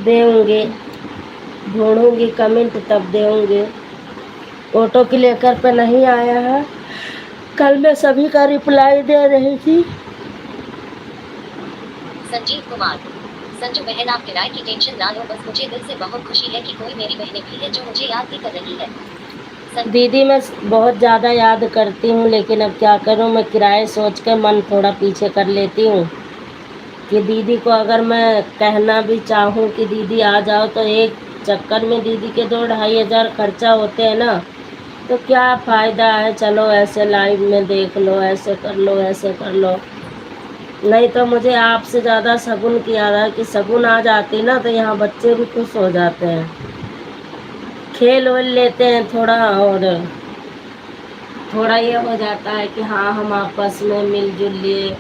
देंगे ढूंढूंगी कमेंट तब देंगे। ऑटो के लेकर पे नहीं आया है कल मैं सभी का रिप्लाई दे रही थी। संजीव कुमार संजू बहन आप किराए की टेंशन ना लो बस मुझे दिल से बहुत खुशी है कि कोई मेरी बहनें भी है जो मुझे याद भी कर रही है। दीदी मैं बहुत ज़्यादा याद करती हूँ लेकिन अब क्या करूँ मैं किराए सोच कर मन थोड़ा पीछे कर लेती हूँ कि दीदी को अगर मैं कहना भी चाहूँ कि दीदी आ जाओ तो एक चक्कर में दीदी के 2-2,500 खर्चा होते हैं ना तो क्या फ़ायदा है। चलो ऐसे लाइव में देख लो ऐसे कर लो ऐसे कर लो नहीं तो मुझे आपसे ज़्यादा शगुन की याद है कि शगुन आ जाती ना तो यहाँ बच्चे भी खुश हो जाते हैं खेल वेल लेते हैं थोड़ा और थोड़ा ये हो जाता है कि हाँ हम आपस में मिलजुल लिए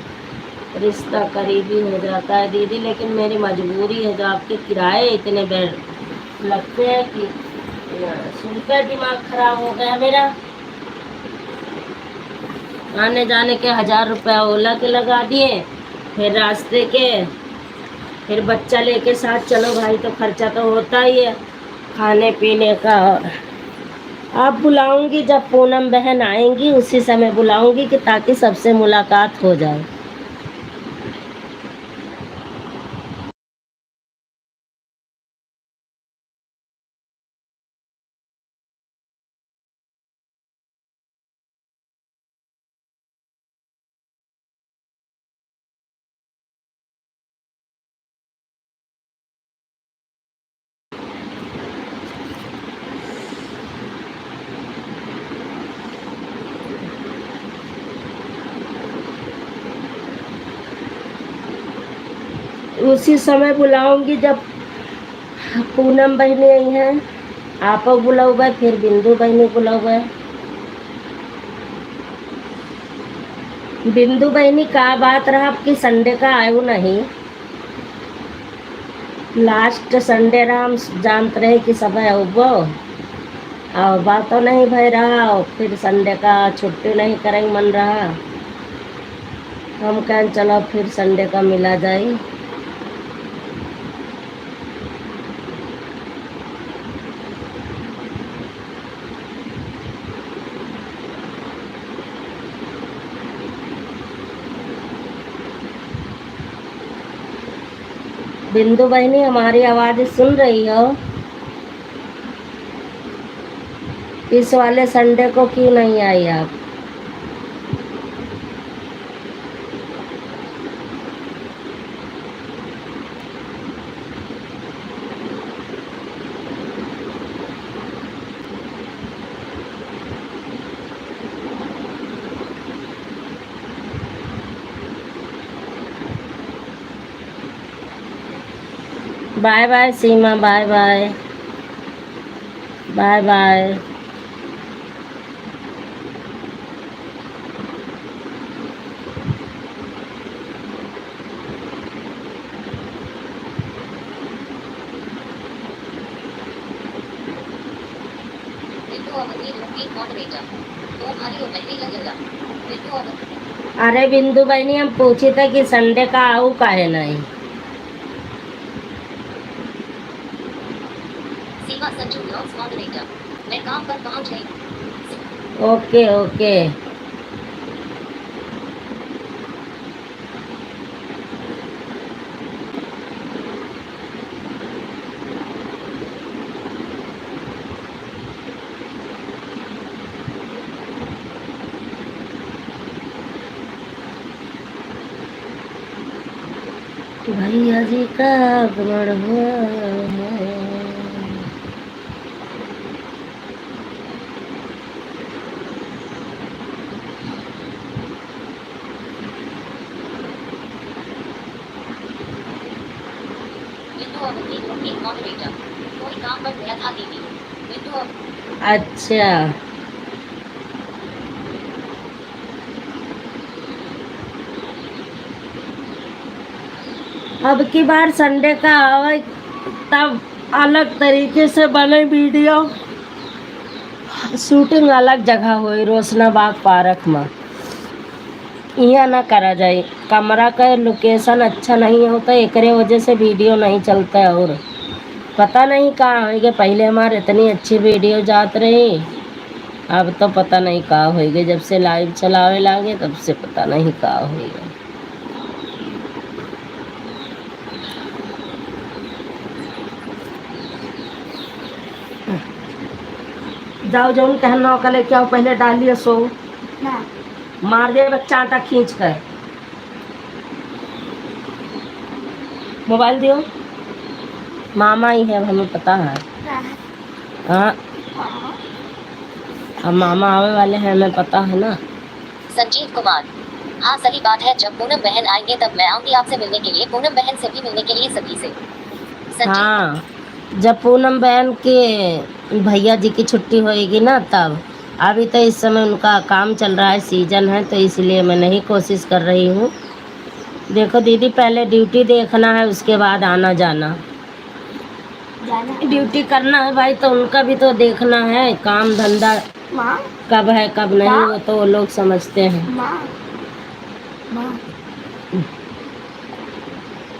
रिश्ता करीबी हो जाता है दीदी। लेकिन मेरी मजबूरी है जो आपके किराए इतने बैठ लगते हैं कि सुनकर दिमाग खराब हो गया मेरा। आने जाने के 1,000 रुपया ओला के लगा दिए फिर रास्ते के फिर बच्चा लेके साथ चलो भाई तो खर्चा तो होता ही है खाने पीने का। आप बुलाऊंगी जब पूनम बहन आएंगी उसी समय बुलाऊंगी कि ताकि सबसे मुलाकात हो जाए। उसी समय बुलाऊंगी जब पूनम बहनी आई हैं आप बुलाओगे फिर बिंदु बहनी बुलाओगे। बिंदु बहनी का बात रहा आपकी संडे का आयु नहीं लास्ट संडे रहा हम जानते रहे कि सब है वो और बात तो नहीं भय रहा और फिर संडे का छुट्टी नहीं करेंगे मन रहा हम कहें चलो फिर संडे का मिला जाए। बिंदु बहनी हमारी आवाज़ सुन रही हो इस वाले संडे को क्यों नहीं आई आप। Bye bye Seema bye bye bye bye. League moderator तो भारी मेहंदी लगेगा बिंदु अब अरे बिंदु बहनी हम पूछे थे कि संडे का आऊ काहे नहीं। सीमा संजू ब्लॉग्स मॉडरेटर मैं काम पर पहुंच गई ओके ओके। भैया जी का आगमन हुआ है। बिंदु अब लीग मॉडरेटर कोई काम पर गया था दीदी बिंदु अब अच्छा अब की बार संडे का आवे तब अलग तरीके से बने वीडियो शूटिंग अलग जगह हुई रोशनाबाग पार्क में। यहाँ ना करा जाए कमरा का लोकेशन अच्छा नहीं होता एकरे वजह से वीडियो नहीं चलता है। और पता नहीं कहाँ होएगा पहले हमारे इतनी अच्छी वीडियो जात रही अब तो पता नहीं कहाँ होएगा जब से लाइव चलावे लागे तब से पता नहीं कहाँ होएगा। जाओ जौन कहना का लेके आओ पहले डालिए सो ना मार दे बच्चा आटा खींच कर। मोबाइल दियो मामा ही है हमें पता है। ना हाँ अब मामा आवे वाले हैं हमें पता है ना। संजीव कुमार हाँ सही बात है जब पूनम बहन आएंगे तब मैं आऊंगी आपसे मिलने के लिए पूनम बहन से भी मिलने के लिए सभी से संजीव हाँ जब पूनम बहन के भैया जी की छुट्टी होएगी ना तब। अभी तो इस समय उनका काम चल रहा है सीजन है तो इसलिए मैं नहीं कोशिश कर रही हूँ। देखो दीदी पहले ड्यूटी देखना है उसके बाद आना जाना। जाना ड्यूटी करना है भाई तो उनका भी तो देखना है काम धंधा माँ कब है कब नहीं वो तो वो लोग समझते हैं। माँ माँ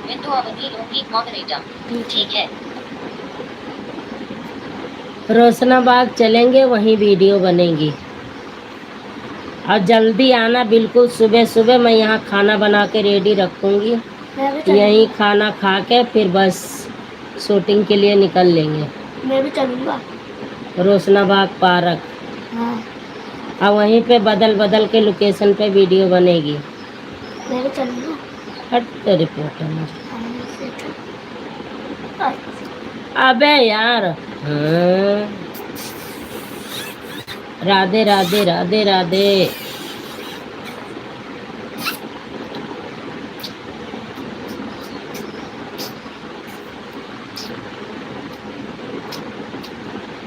बिंदु अवधि लीग मॉडरेटर ठीक है रोशनाबाग चलेंगे वहीं वीडियो बनेगी और जल्दी आना बिल्कुल सुबह सुबह मैं यहाँ खाना बना के रेडी रखूँगी मैं भी चलूँगा यहीं खाना खा के फिर बस शूटिंग के लिए निकल लेंगे मैं भी चलूँगा रोशनाबाग पार्क। हाँ और वहीं पे बदल बदल के लोकेशन पे वीडियो बनेगी। मैं भी चलूँगा हट तेरी फोटो में अच्छा अबे यार हाँ। राधे राधे राधे राधे।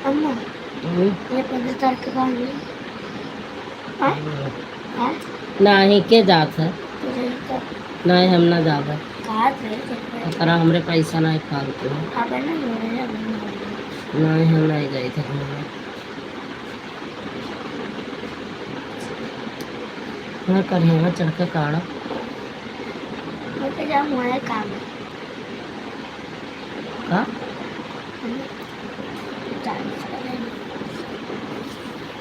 अम्मा ये 15 के बाद में हाँ नाही के जात है तुझे तो नहीं हम ना जाबे कहा थे करा हमरे पैसा नहीं फालतू है आप है ना बोले नहीं हम नहीं गए थे घूमने। मैं कन्हैया चढ़ के काढ़ा मुझे जब हमारे काम है का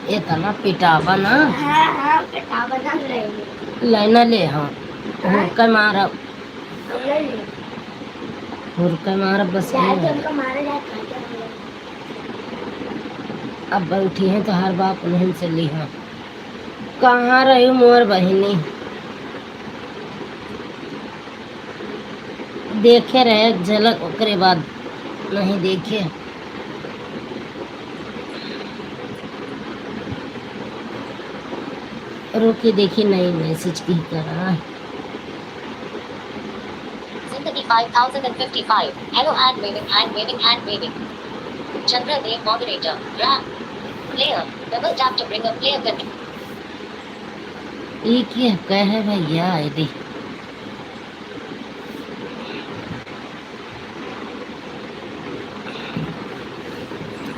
ये तना पिटावा ना हाँ हाँ बेटा बना लेंगे लाइना ले हाँ हुरका मारा हम ले लेंगे हुरका मारा बस चाहे तो नहीं उनको मारे जाए अब बैठी है तो हर बाप नहीं से ली हाँ। कहाँ रही मोर बहिनी देखे रहे झलक ओकरे बाद नहीं देखे। रोकी देखी नहीं मैसेज की करा जिंदगी 5055 hello and waving Chandradev moderator रैम player double tap to bring up player control ये क्या कहे भैया आईडी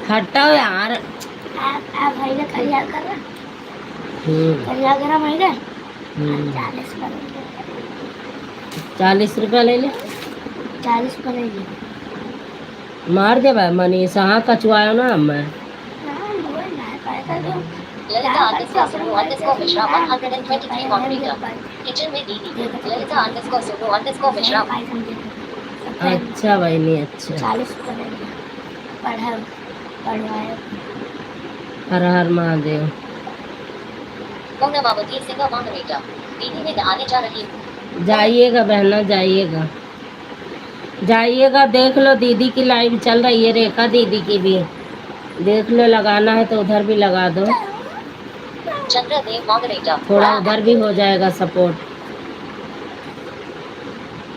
हटाओ यार। भाई ने करिया कर रहा हम्म, करिया करा भाई ने हम्म। 40 पर 40 रुपया ले ले 40 पर है ये मार दे भाई मनीष हाँ कचुआयो ना मैं ना वो ना पैसा तो Lalita underscore Sonu underscore Mishra 123 moderator kitchen में दीदी ललिता अंडरस्कोर सोनू अंडरस्कोर मिश्रा अच्छा भाई नहीं अच्छा 40 पर है पढ़ा पढ़वाया हर हर महादेव मोना बाबूजी सिंगर मॉडरेटर दीदी में आने जा रही हूँ जाइएगा बहना जाइएगा जाइएगा देख लो दीदी की लाइव चल रही है रेखा दीदी की भी देख लो लगाना है तो उधर भी लगा दो चंद्रदेव मॉडरेटर थोड़ा उधर भी हो जाएगा सपोर्ट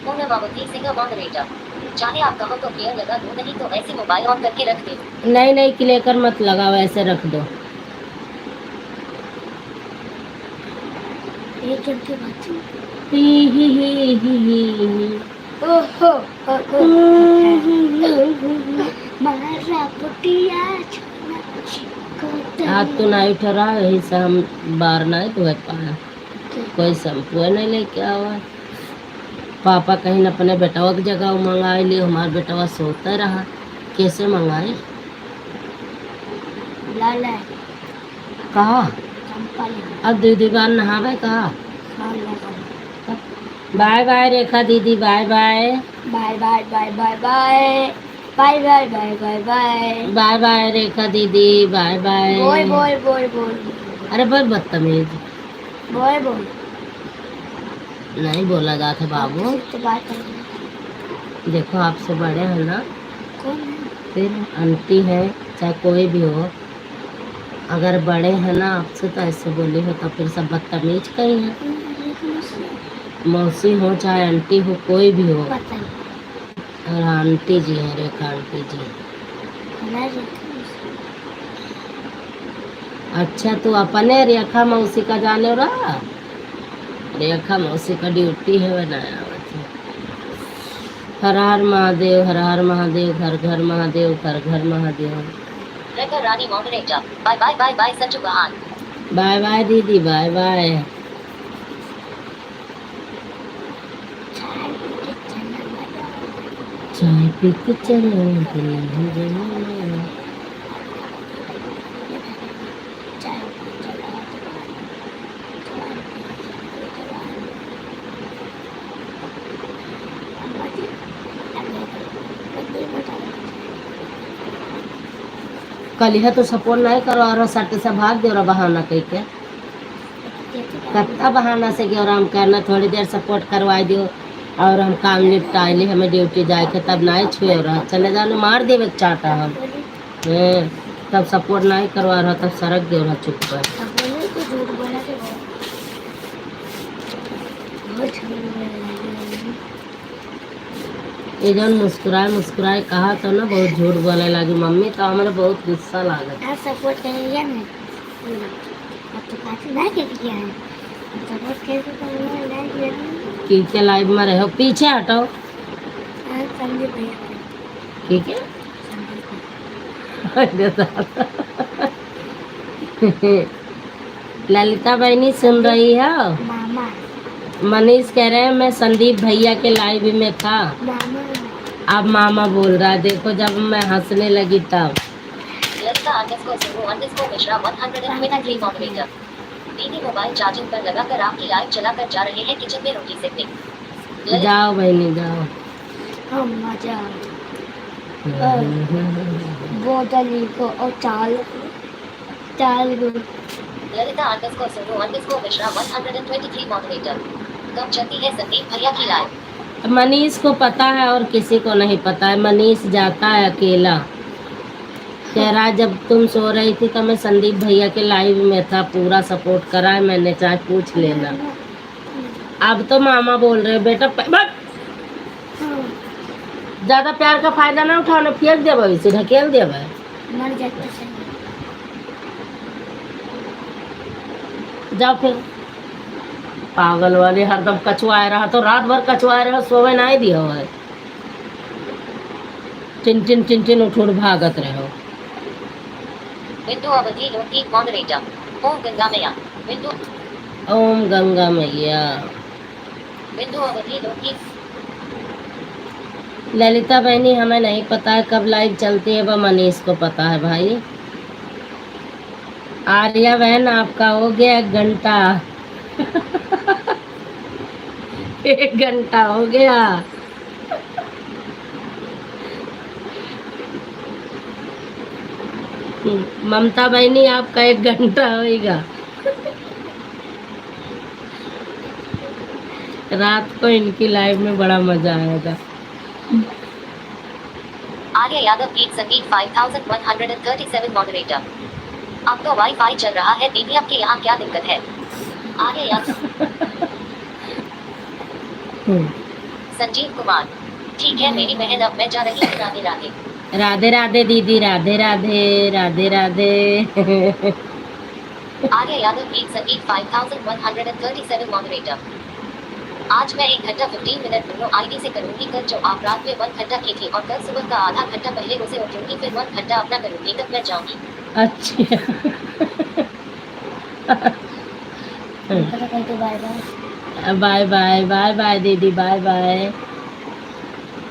मोना बाबूजी सिंगर मॉडरेटर चाहे आप कहो तो क्लियर लगा दो नहीं तो ऐसे मोबाइल ऑन करके रख दे नहीं नहीं क्लेकर मत लगाओ ऐसे रख दो एक जन के बाद ही ही ही ही ही ओहो मारा पुटिया हाथ तो नहीं उठ रहा यही से हम बाहर नहीं धोए पाया कोई शैम्पू नहीं लेके आवा पापा कहीं न अपने बेटवा की जगह मंगाए लिए हमारा बेटवा सोता रहा कैसे मंगाए लाला कहा चंपल अब दीदी बार नहावे कहा खान लगा बाय बाय रेखा दीदी bye bye bye bye bye bye bye bye bye bye bye bye bye bye Rekha दीदी बाय बाय बोल बोल बोल बोल अरे बहुत बदतमीज बोल बोल नहीं बोला जाता बाबू तो बात कर देखो आपसे बड़े हैं ना कौन है फिर आंटी है चाहे कोई भी हो अगर बड़े हैं ना आपसे तो ऐसे बोली हो तो फिर सब बदतमीज कहीं है मौसी हो चाहे आंटी हो कोई भी हो पता नहीं और आंटी जी है रेखा आंटी जी मैं अच्छा तो अपने रेखा मौसी का जाने रहा रेखा मौसी का ड्यूटी है बनाया हर हर महादेव हर हर महादेव घर घर महादेव घर घर Mahadev Rekha Rani moderator bye bye bye bye Sachchu बहान बाय बाय दीदी बाय बाय चाय पी के चलो कल है तो सपोर्ट नहीं करो और सट से भाग दे रहा बहाना कह के कत्ता बहाना से गया हम करना थोड़ी देर सपोर्ट करवा दियो और हम काम निपटा ली हमें ड्यूटी जाए के तब नहीं छुए रहा चले जाने मार देवे चाटा हम तब सपोर्ट नहीं करवा रहा तब सड़क दे रहा चुप पर ये जन मुस्कुराए मुस्कुराए कहा तो ना बहुत झूठ बोलने लगी मम्मी तो हमारे बहुत गुस्सा लगा सपोर्ट करेंगे ना अब तो काफी ना किया है सपोर्ट कैसे करेंगे ठीक है लाइव में रहो पीछे हटाओ संदीप भैया ठीक है ललिता बहनी सुन रही है मामा मनीष कह रहे हैं मैं संदीप भैया के लाइव में था मामा अब मामा बोल रहा है देखो जब मैं हंसने लगी तब Lalita underscore Sonu underscore Mishra 123 moderator दीदी मोबाइल चार्जिंग पर लगाकर आपकी लाइव चलाकर जा रहे हैं किचन में रोटी सेकने जाओ बहनी जाओ हम मजा बोतल को और चाल चाल को Lalita underscore Sonu underscore Mishra 123 moderator कब चलती है संदीप भैया की लाइव मनीष को पता है और किसी को नहीं पता है मनीष जाता है अकेला कह रहा है जब तुम सो रही थी तो मैं संदीप भैया के लाइव में था पूरा सपोर्ट करा है मैंने चाहे पूछ लेना अब तो मामा बोल रहे बेटा ज्यादा प्यार का फायदा ना उठाओ फेंक देव इसे ढकेल देव मर जाता है जाओ फिर पागल वाले हरदम कचुआए रहा तो रात भर कचुआए रहा सोवे नहीं दिया है टिन टिन उठ भागत रहो बिंदु अवधि लोकगीत मॉडरेटर ओम गंगा मैया बिंदु ओम गंगा मैया। बिंदु अवधि लोकगीत ललिता बहनी हमें नहीं पता है कब लाइव चलती है, वह मनीष को पता है भाई। आर्या बहन आपका हो गया 1 घंटा। 1 घंटा हो गया। ममता बहनी आपका 1 घंटा होएगा। रात को इनकी लाइव में बड़ा मजा आएगा। आर्य यादव गीत संगीत 5137 मॉडरेटर। अब तो वाईफाई चल रहा है दीदी, आपके यहाँ क्या दिक्कत है? आर्य यादव संजीव कुमार ठीक है मेरी बहन, अब मैं जा रही हूँ। राधे राधे। राधे राधे दीदी, राधे राधे, राधे राधे। आर्य यादव गीत संगीत 5137 मॉडरेटर। आज मैं 1 घंटा 15 मिनट दोनों आईडी से करूंगी। कल जो आप रात में 1 घंटा की थी और कल सुबह का आधा घंटा पहले उसे उठूंगी, फिर 1 घंटा अपना करूंगी, तब मैं जाऊंगी। अच्छा। बाय बाय, बाय बाय दीदी, बाय बाय,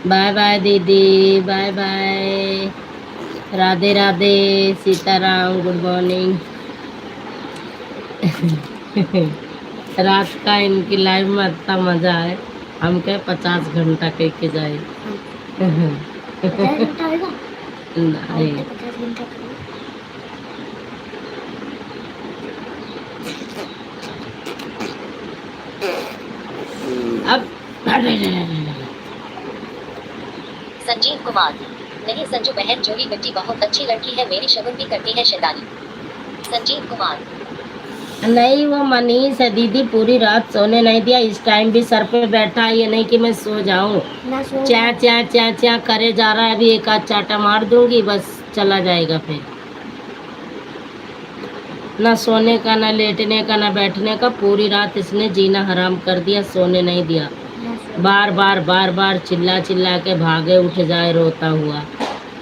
बाय बाय दीदी, bye bye, Radhe Radhe, Sitaram, good morning. रात का इनकी लाइव में इतना मजा है, हम क्या 50 घंटा कह के जाए। 50 घंटा होगा? नहीं 50 घंटा अब संजीव कुमार नहीं संजू बहन, जोड़ी बेटी बहुत अच्छी लड़की है, मेरी शगुन भी करती है शैतानी। संजीव कुमार नहीं, वो मनीष है दीदी, पूरी रात सोने नहीं दिया। इस टाइम भी सर पे बैठा है, ये नहीं कि मैं सो जाऊं। ना सो च्या च्या च्या च्या करे जा रहा है। अभी एक आध चाटा मार दूंगी, बस चला जाएगा। फिर ना सोने का, ना लेटने का, ना बैठने का। पूरी रात इसने जीना हराम कर दिया, सोने नहीं दिया। बार बार बार बार चिल्ला चिल्ला के भागे उठ जाए रोता हुआ।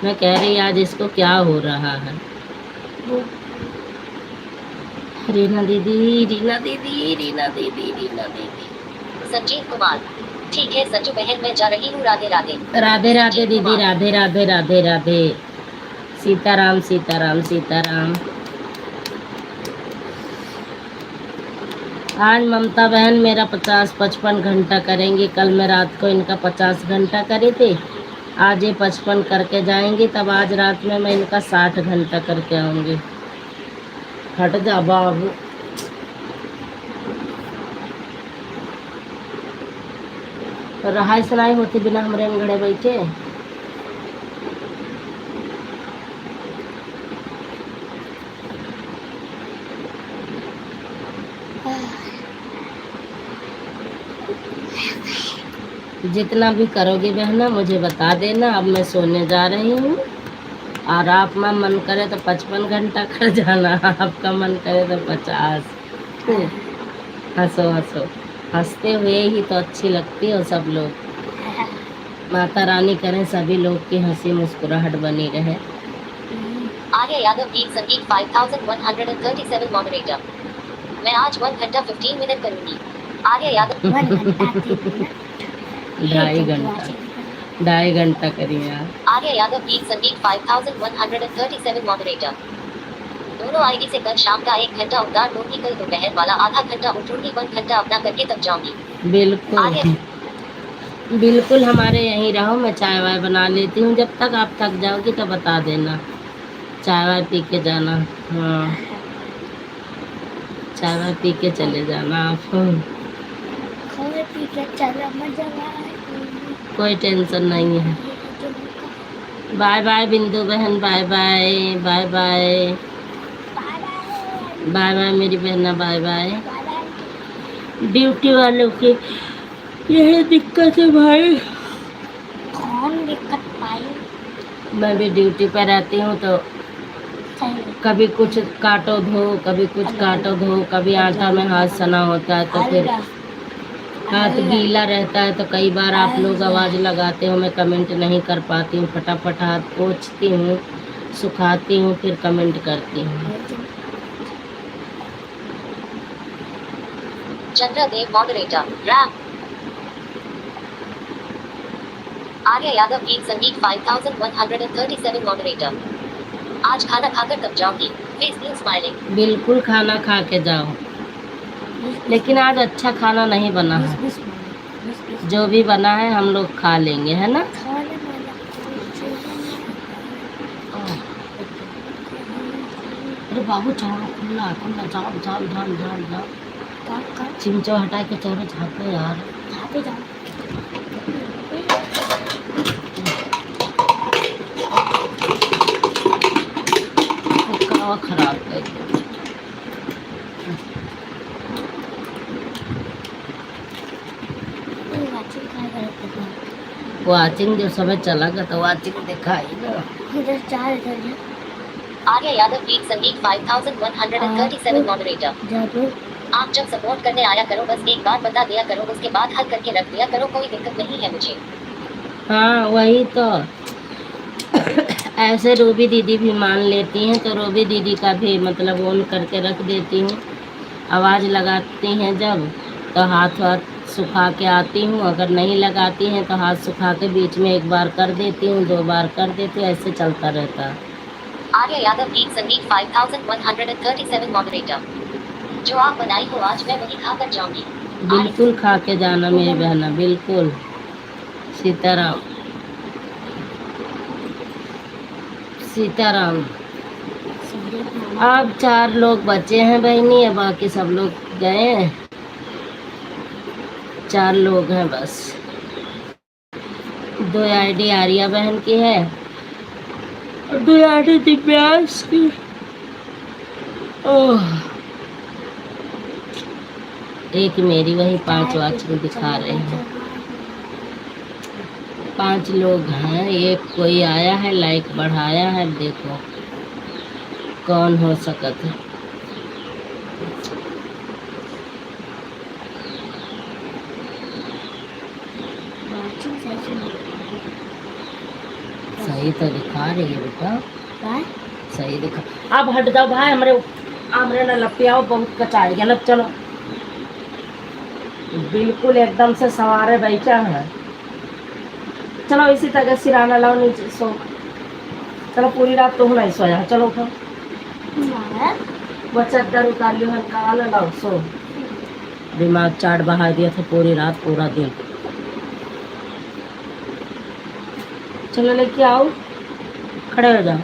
मैं कह रही आज इसको क्या हो रहा है। रीना दीदी, रीना दीदी, रीना दीदी, रीना दीदी। संजीव कुमार ठीक है संजू बहन, मैं जा रही हूँ। राधे राधे। राधे राधे दीदी, राधे राधे, राधे राधे, सीताराम, सीताराम, सीताराम। आज ममता बहन मेरा 50-55 घंटा करेंगी। कल मैं रात को इनका 50 घंटा करी थी, आज ये 55 करके जाएंगी, तब आज रात में मैं इनका 60 घंटा करके आऊँगी। हट जा बाबू। रहाई सनाई होती बिना हमरे अंगड़े बैठे। जितना भी करोगी बहना मुझे बता देना। अब मैं सोने जा रही हूँ, और आप में मन करे तो 55 घंटा कर जाना, आपका मन करे तो 50। हंसो हंसो, हंसते हुए ही तो अच्छी लगती हो सब लोग। माता रानी करें सभी लोग की हंसी मुस्कुराहट बनी रहे। आर्य यादव गीत संगीत 5137 मॉडरेटर। मैं आज 1 घंटा 15 मिनट करूंगी। आर्य यादव 2.5 घंटा करिए आप। आर्य यादव गीत संगीत 5137 मॉडरेटर। दोनों आईडी से कल शाम का 1 घंटा उतार लूंगी, कल दोपहर वाला आधा घंटा उठूंगी, 1 घंटा अपना करके तब जाऊंगी। बिल्कुल बिल्कुल, हमारे यहीं रहो, मैं चाय वाय बना लेती हूँ। जब तक आप थक जाओगी तो बता देना, चाय वाय पी के जाना। हाँ, चाय वाय पी के चले जाना आप। कोई टेंशन नहीं है। बाय बाय बिंदु बहन, bye bye, bye bye, bye bye मेरी बहना, बाय बाय। ड्यूटी वालों की यही दिक्कत है भाई। कौन दिक्कत पाई? मैं भी ड्यूटी पर रहती हूँ तो कभी कुछ काटो धो, कभी कुछ काटो धो, कभी आटा में हाथ सना होता है तो फिर हाथ गीला रहता है, तो कई बार आप लोग आवाज़ लगाते हो, मैं कमेंट नहीं कर पाती हूँ। फटाफट हाथ पोंछती हूँ, सुखाती हूँ फिर कमेंट करती हूँ। चंद्रदेव मॉडरेटर रैम आर्य यादव गीत संगीत 5137 मॉडरेटर आज खाना खाकर कब जाऊंगी फेस न्यू स्माइलिंग बिल्कुल खाना खा के जाओ, लेकिन आज अच्छा खाना नहीं बना है। जो भी बना है हम लोग खा लेंगे, है ना। अरे बाबू चौड़ा खुला खुला, जाओ जाओ जाओ जाओ जाओ, चिमचो हटा के चौड़े झाँको यार। कवा खराब कर दिया। वाचिंग जब समय चला गया तो वाचिंग दिखाई ना। आर्य यादव गीत संगीत 5137 मॉडरेटर आप जब सपोर्ट करने आया करो बस एक बार बता दिया करो, उसके बाद हल करके रख दिया करो, कोई दिक्कत नहीं है मुझे। हाँ वही तो। ऐसे रूबी दीदी भी मान लेती हैं तो रूबी दीदी का भी मतलब ऑन करके रख देती हूँ। आवाज़ लगाती हैं जब तो हाथ सुखा के आती हूँ, अगर नहीं लगाती हैं तो हाथ सुखा के बीच में एक बार कर देती हूँ, 2 बार कर देती हूँ, ऐसे चलता रहता है। आर्य यादव गीत संगीत 5137 मॉडरेटर जो आप बनाई हो आज मैं वही खाकर जाऊंगी। बिल्कुल खा के जाना मेरी बहना, बिल्कुल। सीताराम सीताराम। अब 4 लोग बचे हैं बहनी, अब बाकी सब लोग गए हैं। 4 लोग हैं बस। 2 आईडी आर्या बहन की है और 2 आईडी दिव्यांश की। ओह, एक मेरी, वही 5 वाचिंग दिखा रहे हैं। 5 लोग हैं, एक कोई आया है लाइक बढ़ाया है, देखो कौन हो सकत है। सही तो दिखा रही है बेटा, सही दिखा। अब हट जाओ भाई, हमरे न लपियाओ, बहुत कचाई गया ना। चलो बिल्कुल एकदम से सवारे बैठा है। चलो इसी तरह सिराना लाओ नीचे सो। चलो पूरी रात तो नहीं सोया, चलो उठो। वो चद्दर उतार लियो हल्का वाला, लाओ सो। दिमाग चाट बहा दिया था पूरी रात पूरा दिन। चलो लेके आओ, खड़े हो जाओ।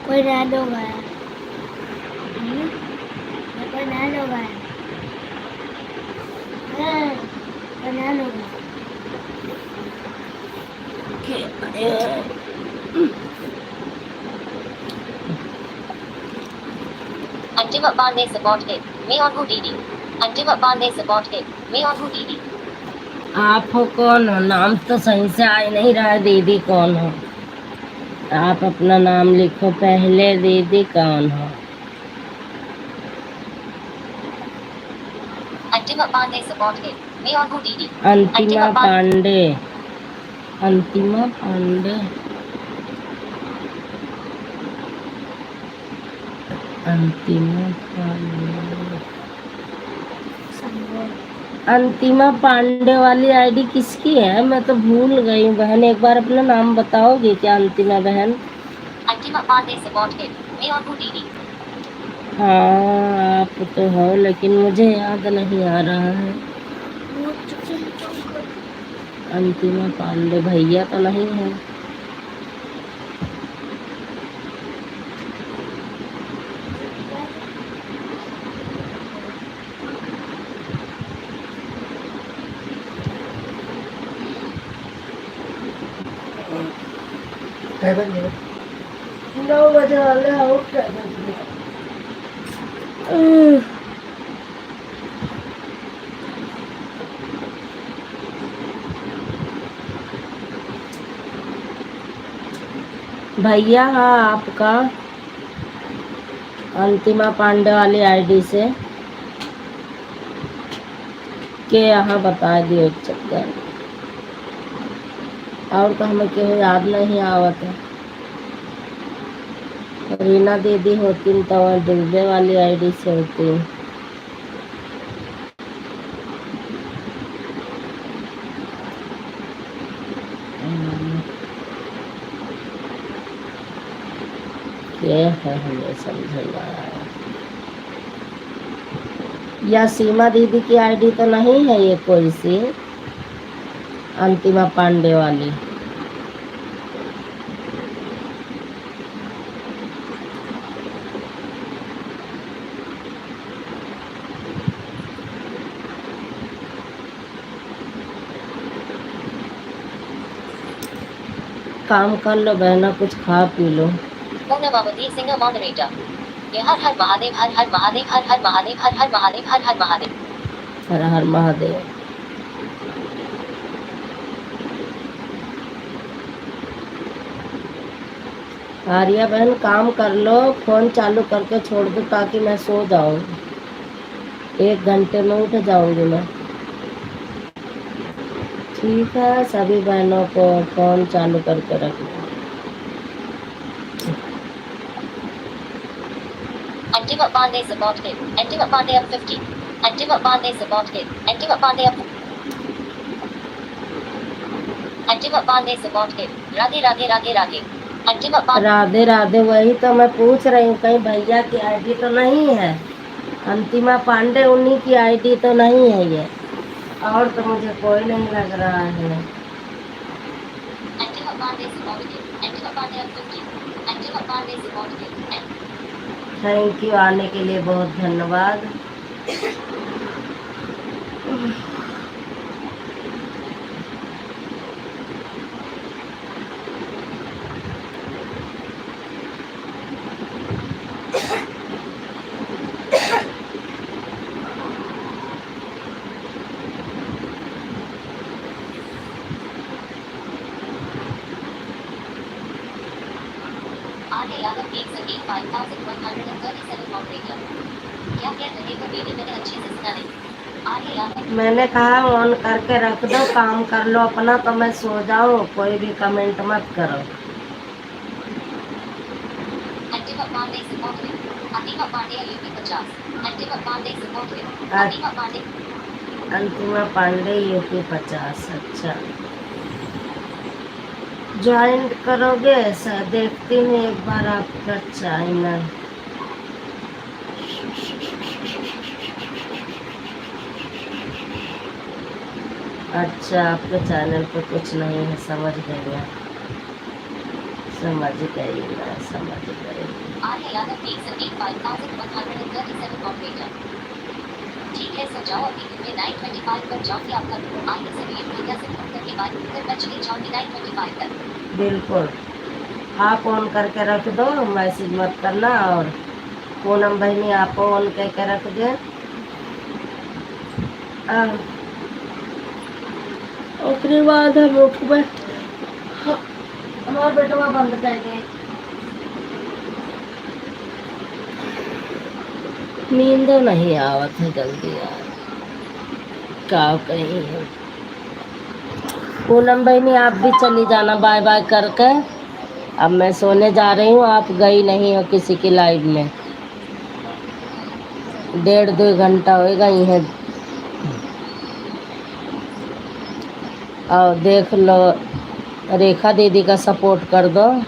कोई नानो गया। कोई नानो गया। कोई नानो गया। अंतिम Pandey supported. Me on who didi. अंतिम Pandey supported. Me on who didi. आप हो कौन हो? नाम तो सही से आ ही नहीं रहा है। दीदी कौन हो? आप अपना नाम लिखो पहले। दीदी कौन हो? अंतिम Pandey supported. Me on who didi. अंतिमा पांडे। अंतिमा पांडे। अंतिमा पांडे। अंतिमा पांडे वाली आईडी किसकी है? मैं तो भूल गई हूँ बहन। एक बार अपना नाम बताओगी क्या अंतिमा बहन? अंतिम Pandey supported. Me on who didi. हाँ आप तो हो, लेकिन मुझे याद नहीं आ रहा है। अंतिमा पांडे भैया तो नहीं है। काय बजे? 9 बजे वाले हो क्या? भैया हाँ आपका अंतिमा पांडे वाली आईडी से के यहाँ बता दियो चक्कर। और तो हमें क्यों याद नहीं आवत है। रीना दीदी होती तो डिब्बे वाली आईडी से होती। ये है हमें समझना। या सीमा दीदी की आईडी तो नहीं है ये कोई सी अंतिमा पांडे वाली? काम कर लो बहना, कुछ खा पी लो। पूर्णमावती सिंह moderator. ये हर हर महादेव हर हर महादेव हर हर महादेव हर हर महादेव हर हर महादेव. हर हर महादेव। आर्या बहन काम कर लो, फोन चालू करके छोड़ दो ताकि मैं सो जाऊं। 1 घंटे में उठ जाऊंगी मैं। ठीक है, सभी बहनों को फोन चालू करके रखना। अंतिम पांडे supported. अंतिम पांडे up 50. अंतिम पांडे supported. अंतिम पांडे up. अंतिम पांडे supported. राधे राधे राधे राधे. अंतिम पांडे. राधे राधे, वही तो मैं पूछ रही हूँ कहीं भैया की आईडी तो नहीं है। अंतिमा पांडे उन्हीं की आईडी तो नहीं है ये। और तो मुझे कोई नहीं लग रहा है। अंतिम पांडे supported. अंतिम पांडे up 50. अंतिम पांडे supported. थैंक यू, आने के लिए बहुत धन्यवाद। आर्य यादव 185,137 moderator. क्या कह रहे हो बेटे, मैंने अच्छे से सुना नहीं. आर्य यादव. मैंने कहा ऑन करके रख दो, काम कर लो अपना, तो मैं सो जाऊं। कोई भी कमेंट मत करो। अंतिम पांडे supported. अंतिम पांडे यूपी 50. अंतिम पांडे supported. अंतिम पांडे. अंतिमा पांडे यूपी 50। अच्छा, ज्वाइन करोगे? ऐसा देखती हूँ एक बार आपका चैनल। अच्छा, आपके चैनल पे कुछ नहीं है, समझ गई मैं। समझ गई मैं, समझ गई। Arya Yadav takes a take 5137 operator. ठीक है, सो जाओ, अभी मैं 9:25 पर जाऊंगी आपका रूम। आइए सभी भैया से फोन करके बात कर मैं चली जाऊंगी 9:25 तक। बिल्कुल, आप ऑन करके रख दो, मैसेज मत करना। और पूनम बहनी आप ऑन करके रख दे। उसके बाद हम उठ में हमारा बेटवा बंद कर गए। नींद नहीं आवत है जल्दी यार, क्या कहीं है। पूनम बहनी आप भी चली जाना बाय बाय करके। अब मैं सोने जा रही हूँ, आप गई नहीं हो किसी की लाइव में। 1.5-2 घंटा हो गई है। और देख लो, रेखा दीदी का सपोर्ट कर दो।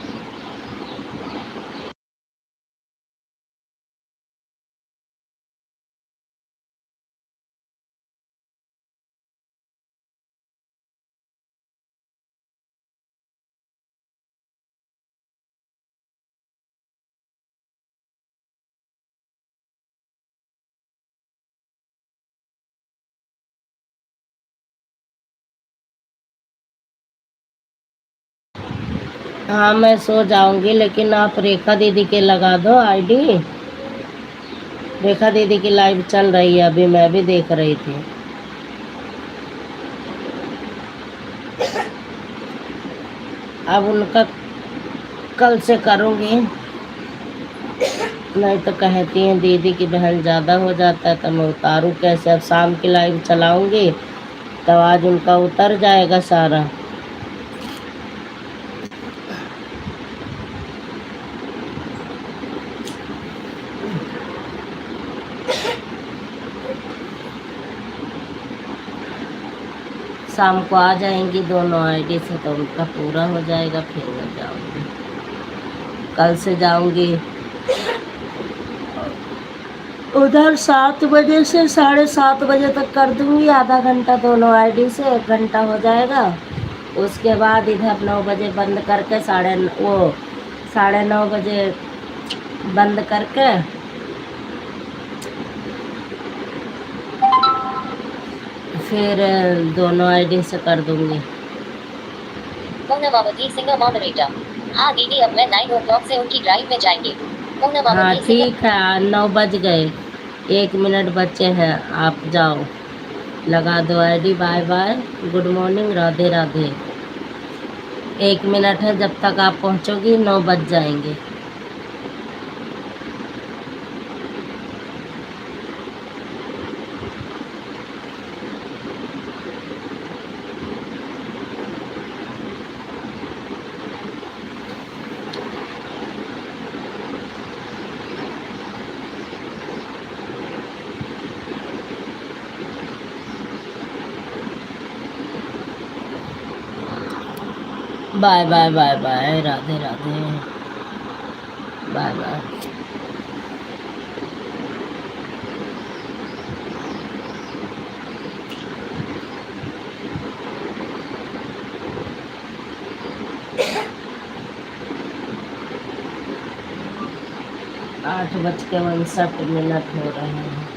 हाँ मैं सो जाऊंगी, लेकिन आप रेखा दीदी के लगा दो आईडी। रेखा दीदी की लाइव चल रही है अभी, मैं भी देख रही थी। अब उनका कल से करूँगी, नहीं तो कहती हैं दीदी की बहन ज़्यादा हो जाता है तो मैं उतारूँ कैसे। अब शाम की लाइव चलाऊँगी तो आज उनका उतर जाएगा सारा। शाम को आ जाएंगी दोनों आईडी से तो उनका पूरा हो जाएगा, फिर मैं जाऊँगी। कल से जाऊँगी उधर 7 बजे से 7:30 बजे तक कर दूँगी, आधा घंटा दोनों आईडी से, 1 घंटा हो जाएगा। उसके बाद इधर 9 बजे बंद करके 9:30 बजे बंद करके फिर दोनों आईडी से कर दूँगी। पूनम अवधि सिंगर मॉडरेटर। हाँ दीदी, अब मैं 9 o'clock से उनकी ड्राइव में जाएंगी। पूनम हाँ अवधि सिंगर। ठीक है, 9 बज गए, 1 मिनट बचे हैं, आप जाओ लगा दो ID. Bye bye, good morning, Radhe Radhe. 1 minute है, जब तक आप पहुंचोगी 9 बज जाएंगे। Bye bye bye bye, Radhe Radhe, bye bye. 8:59 हो रहे हैं।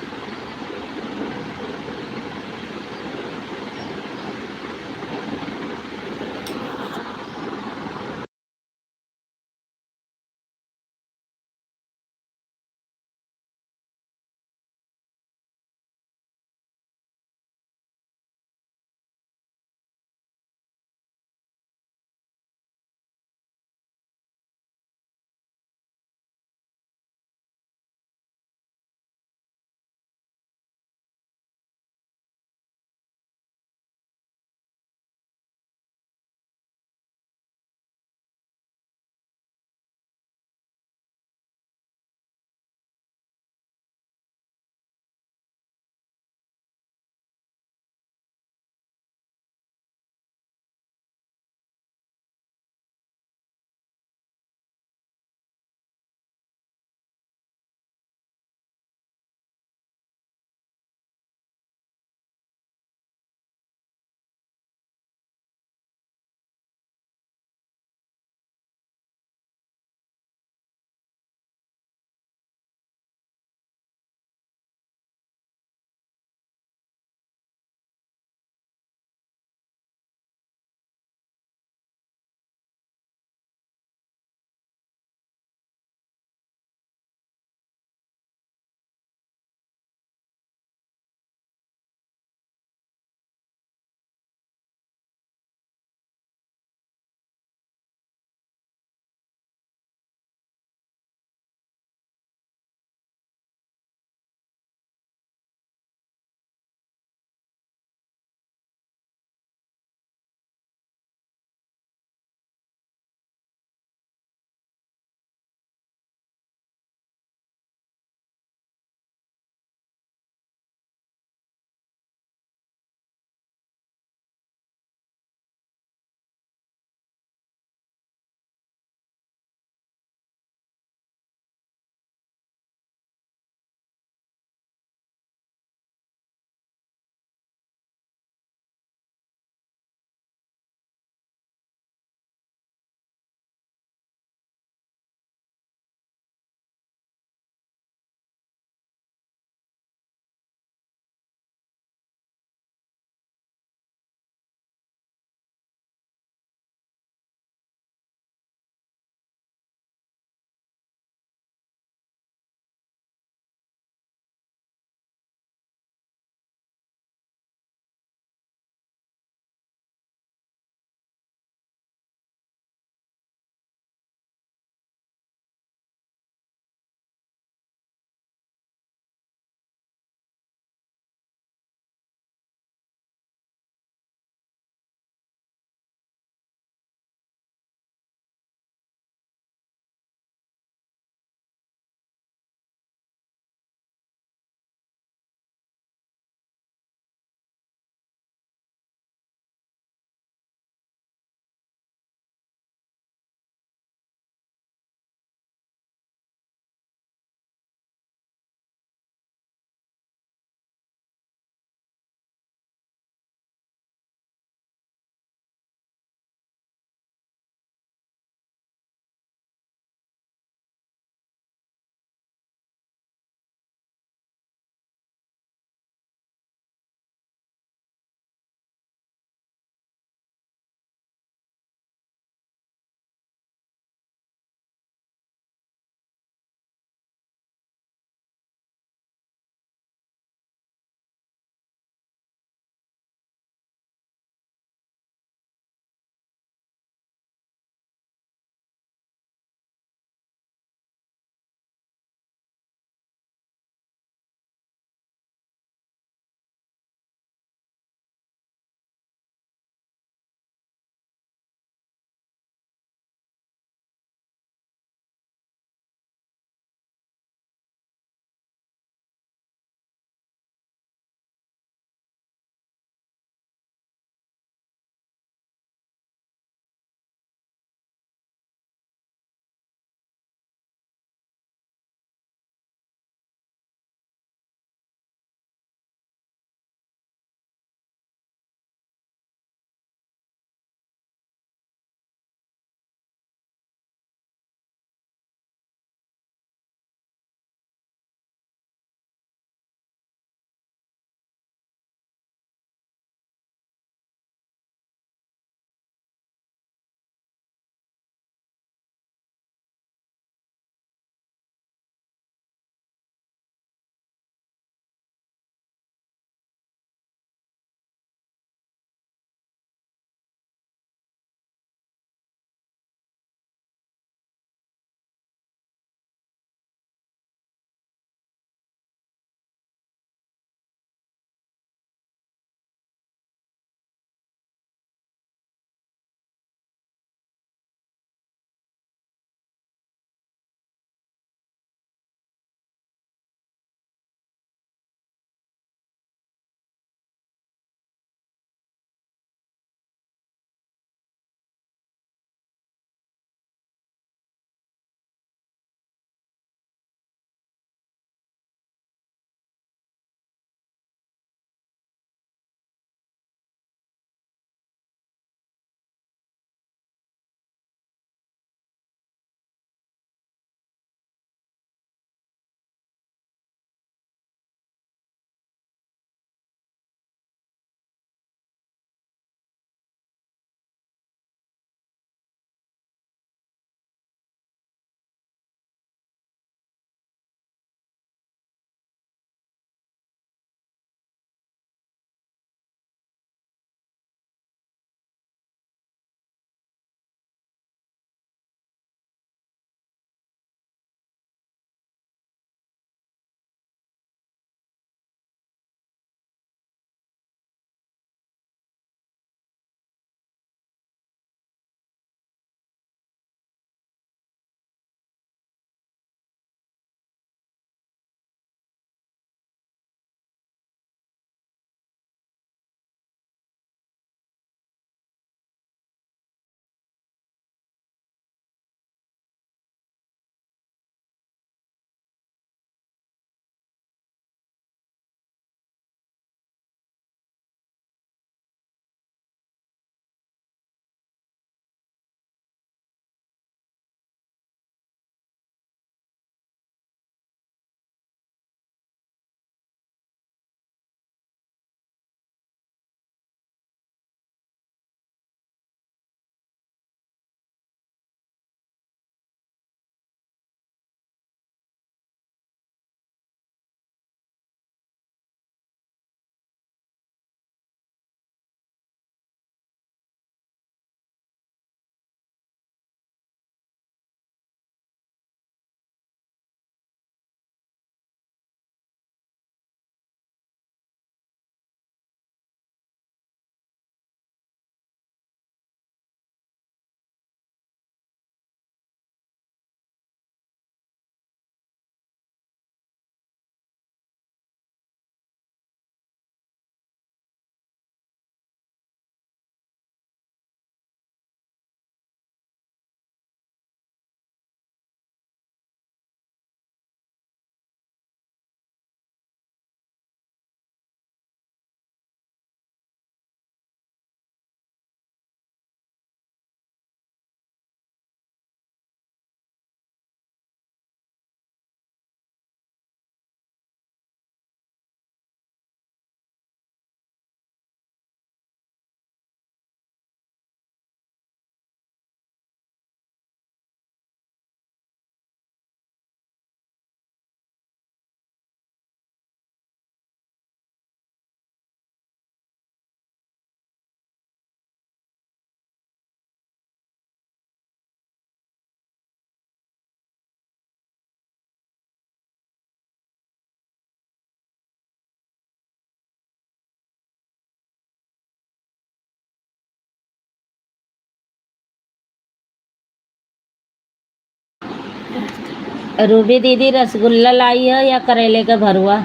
रूबी दीदी रसगुल्ला लाई है या करेले का भरुआ?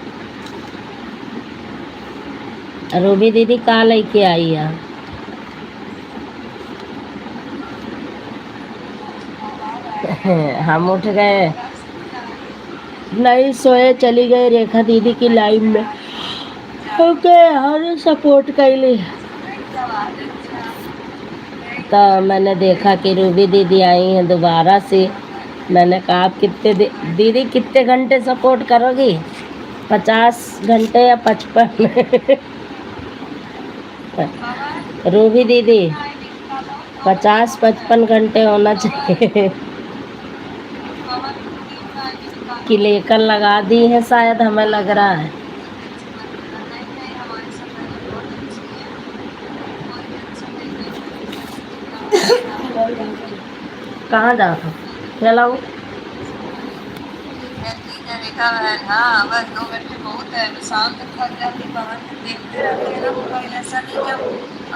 रूबी दीदी का लेके आई है? हम उठ गए, नहीं सोए, चली गई रेखा दीदी की लाइन में। ओके, हर सपोर्ट कैली। तो मैंने देखा कि रूबी दीदी आई हैं दोबारा से। मैंने कहा आप दीदी कितने घंटे सपोर्ट करोगी? 50 घंटे या 55? रूबी दीदी 50-55 घंटे होना चाहिए। कि लेकर लगा दी है शायद, हमें लग रहा है। कहाँ जाओ? चलाओ। देखा है। हाँ बस 2 घंटे बहुत है। शाम तक थक जाती, बाहर से देखते रहते हैं ना मोबाइल। ऐसा नहीं कि हम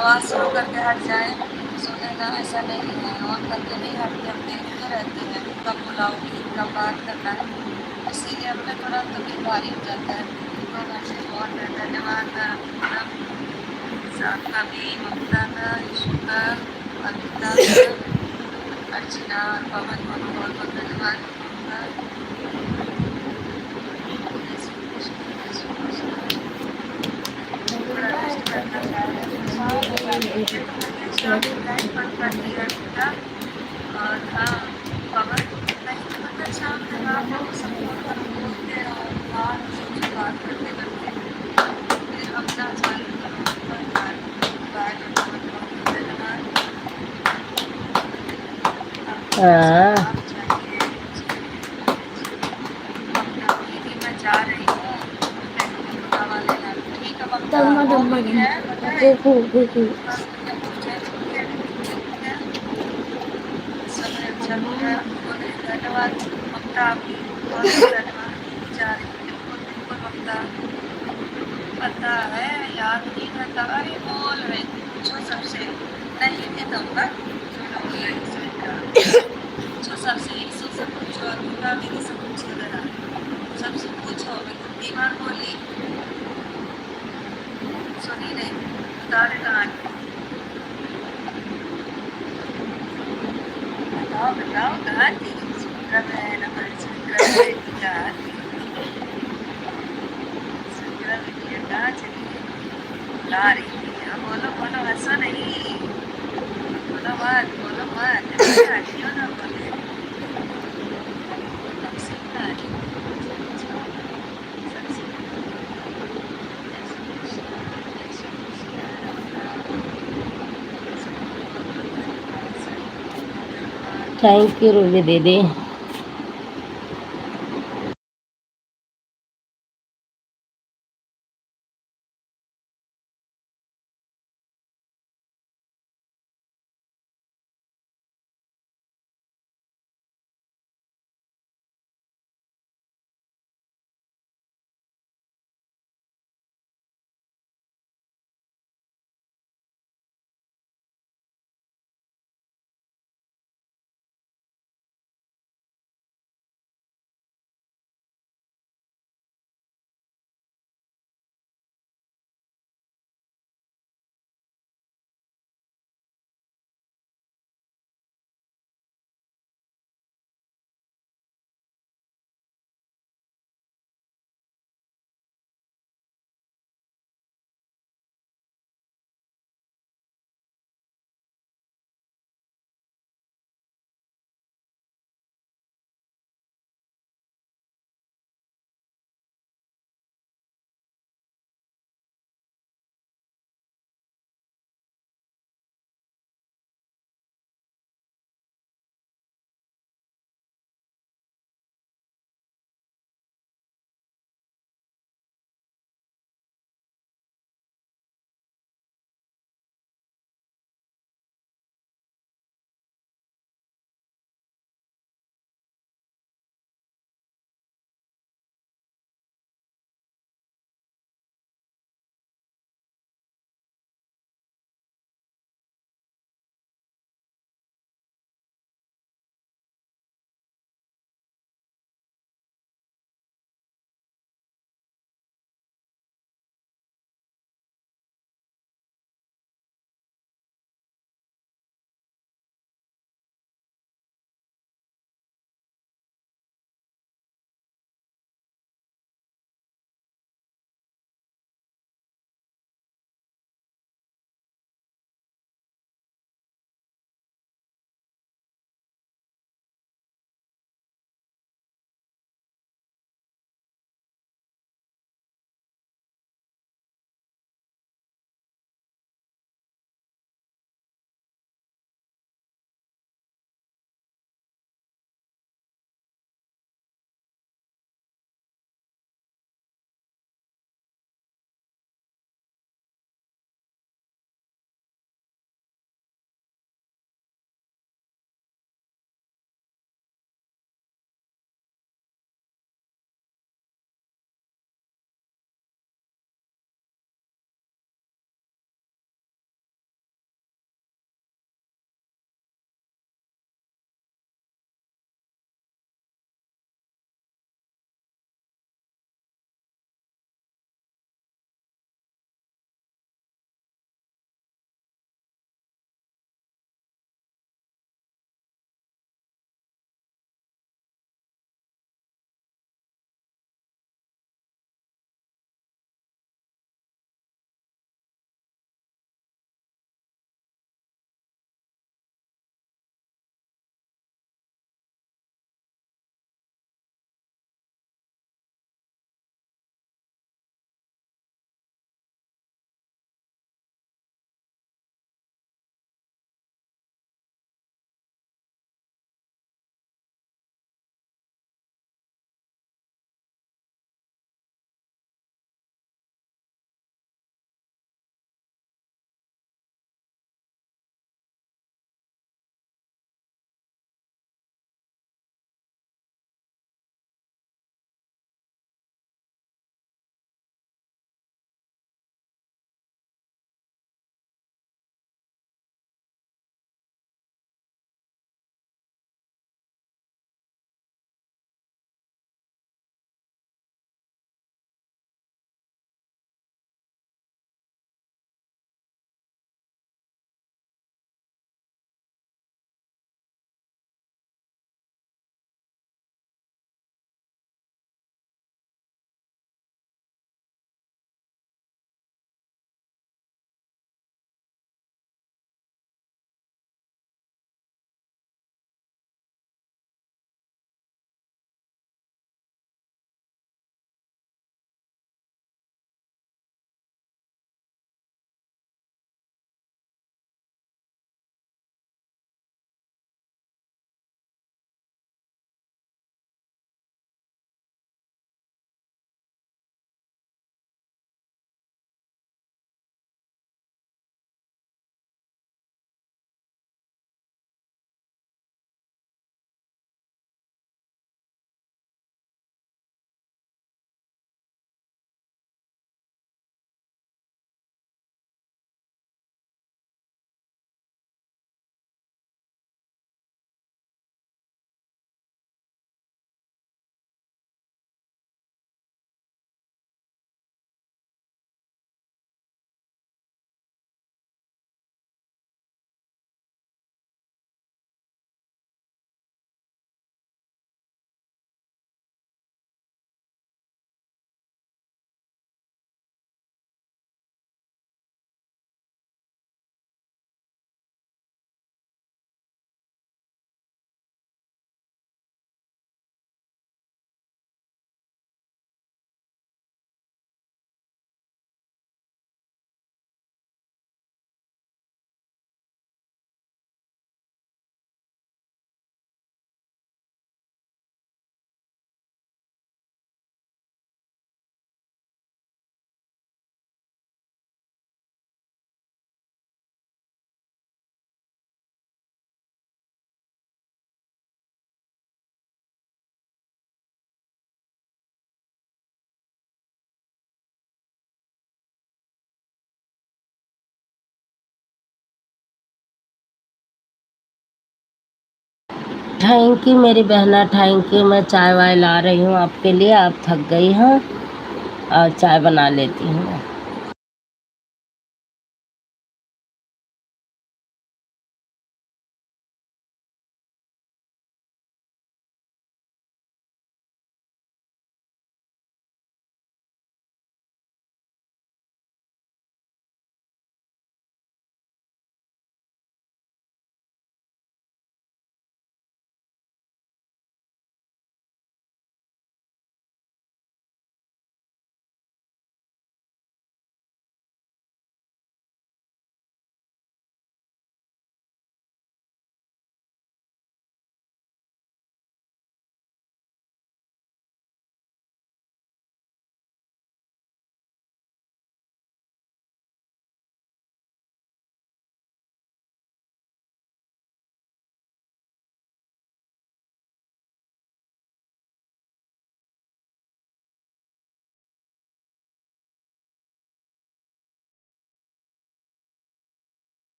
आवाज़ शुरू करके हट जाए सोने का, ऐसा नहीं है। ऑन करके नहीं हटते, हम देखते रहते हैं कब बुलाओगी, कब बात करना है। इसीलिए अपने थोड़ा तभी भारी हो जाता है। 2 घंटे बहुत है। धन्यवाद सबका भी, ममता का, ईशु का, अमिता का, अर्चना और पवन को बहुत बहुत धन्यवाद उनका। थोड़ा रेस्ट करना चाहिए। शाम को लाइट बंद कर दिया बेटा। और हाँ पवन, नहीं तो मतलब शाम तक आप लोग सपोर्ट कर बोलते और बात से बात करते करते फिर अपना चालू करो। बाय धन्यवाद। हाँ, आप चाहिए अपना दीदी, मैं जा रही हूँ दवा लेना। ठीक है ममता, दम्मा हो दम्मा गई है पता है। देखो देखो समय अच्छा भी है। बोले धन्यवाद ममता, आपकी बहुत बहुत धन्यवाद। जा रही हूँ, बिल्कुल बिल्कुल ममता, पता है याद नहीं रहता। अरे बोल रही थी पूछो सबसे, नहीं भी दूंगा जो लोग हैं पूछो सबसे, यीशु से पूछो, दुर्गा दीदी से पूछो, जरा सबसे पूछो। मैं कितनी बार बोली, सुनी नहीं, बता दे कहानी। बताओ बताओ कहाँ थी? संक्रम है ना, पर संक्रम है कि कहाँ थी? संक्रम है कहाँ चली गई? ला रही थी। हाँ बोलो बोलो, हंसो नहीं, बोलो मत, बोलो मत, ऐसा क्यों ना बोले। अब सीखना है। थैंक यू रूबी दीदी। थैंक यू मेरी बहना, थैंक यू। मैं चाय वाय ला रही हूँ आपके लिए, आप थक गई हैं और चाय बना लेती हूँ।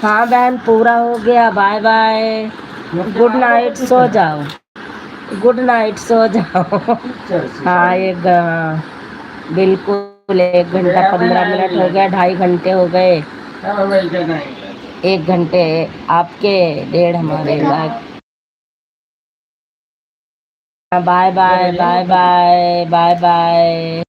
हाँ बहन पूरा हो गया, बाय बाय, गुड नाइट, सो जाओ, गुड नाइट, सो जाओ। हाँ बिल्कुल 1 घंटा 15 मिनट हो गया, 2.5 घंटे हो गए, 1 घंटे आपके, 1.5 हमारे। Bye bye bye bye bye bye.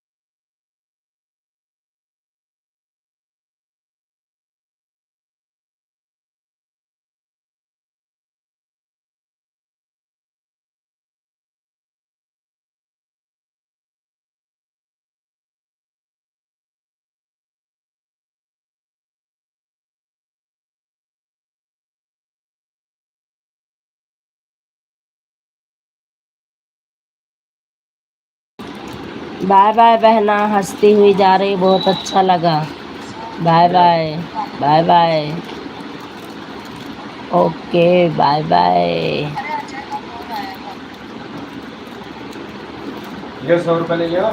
Bye bye बहना, हंसती हुई जा रही, बहुत अच्छा लगा। Bye bye bye bye, okay bye bye. अरे अजय का फोन आया था। ये 100 रुपये ले लिया।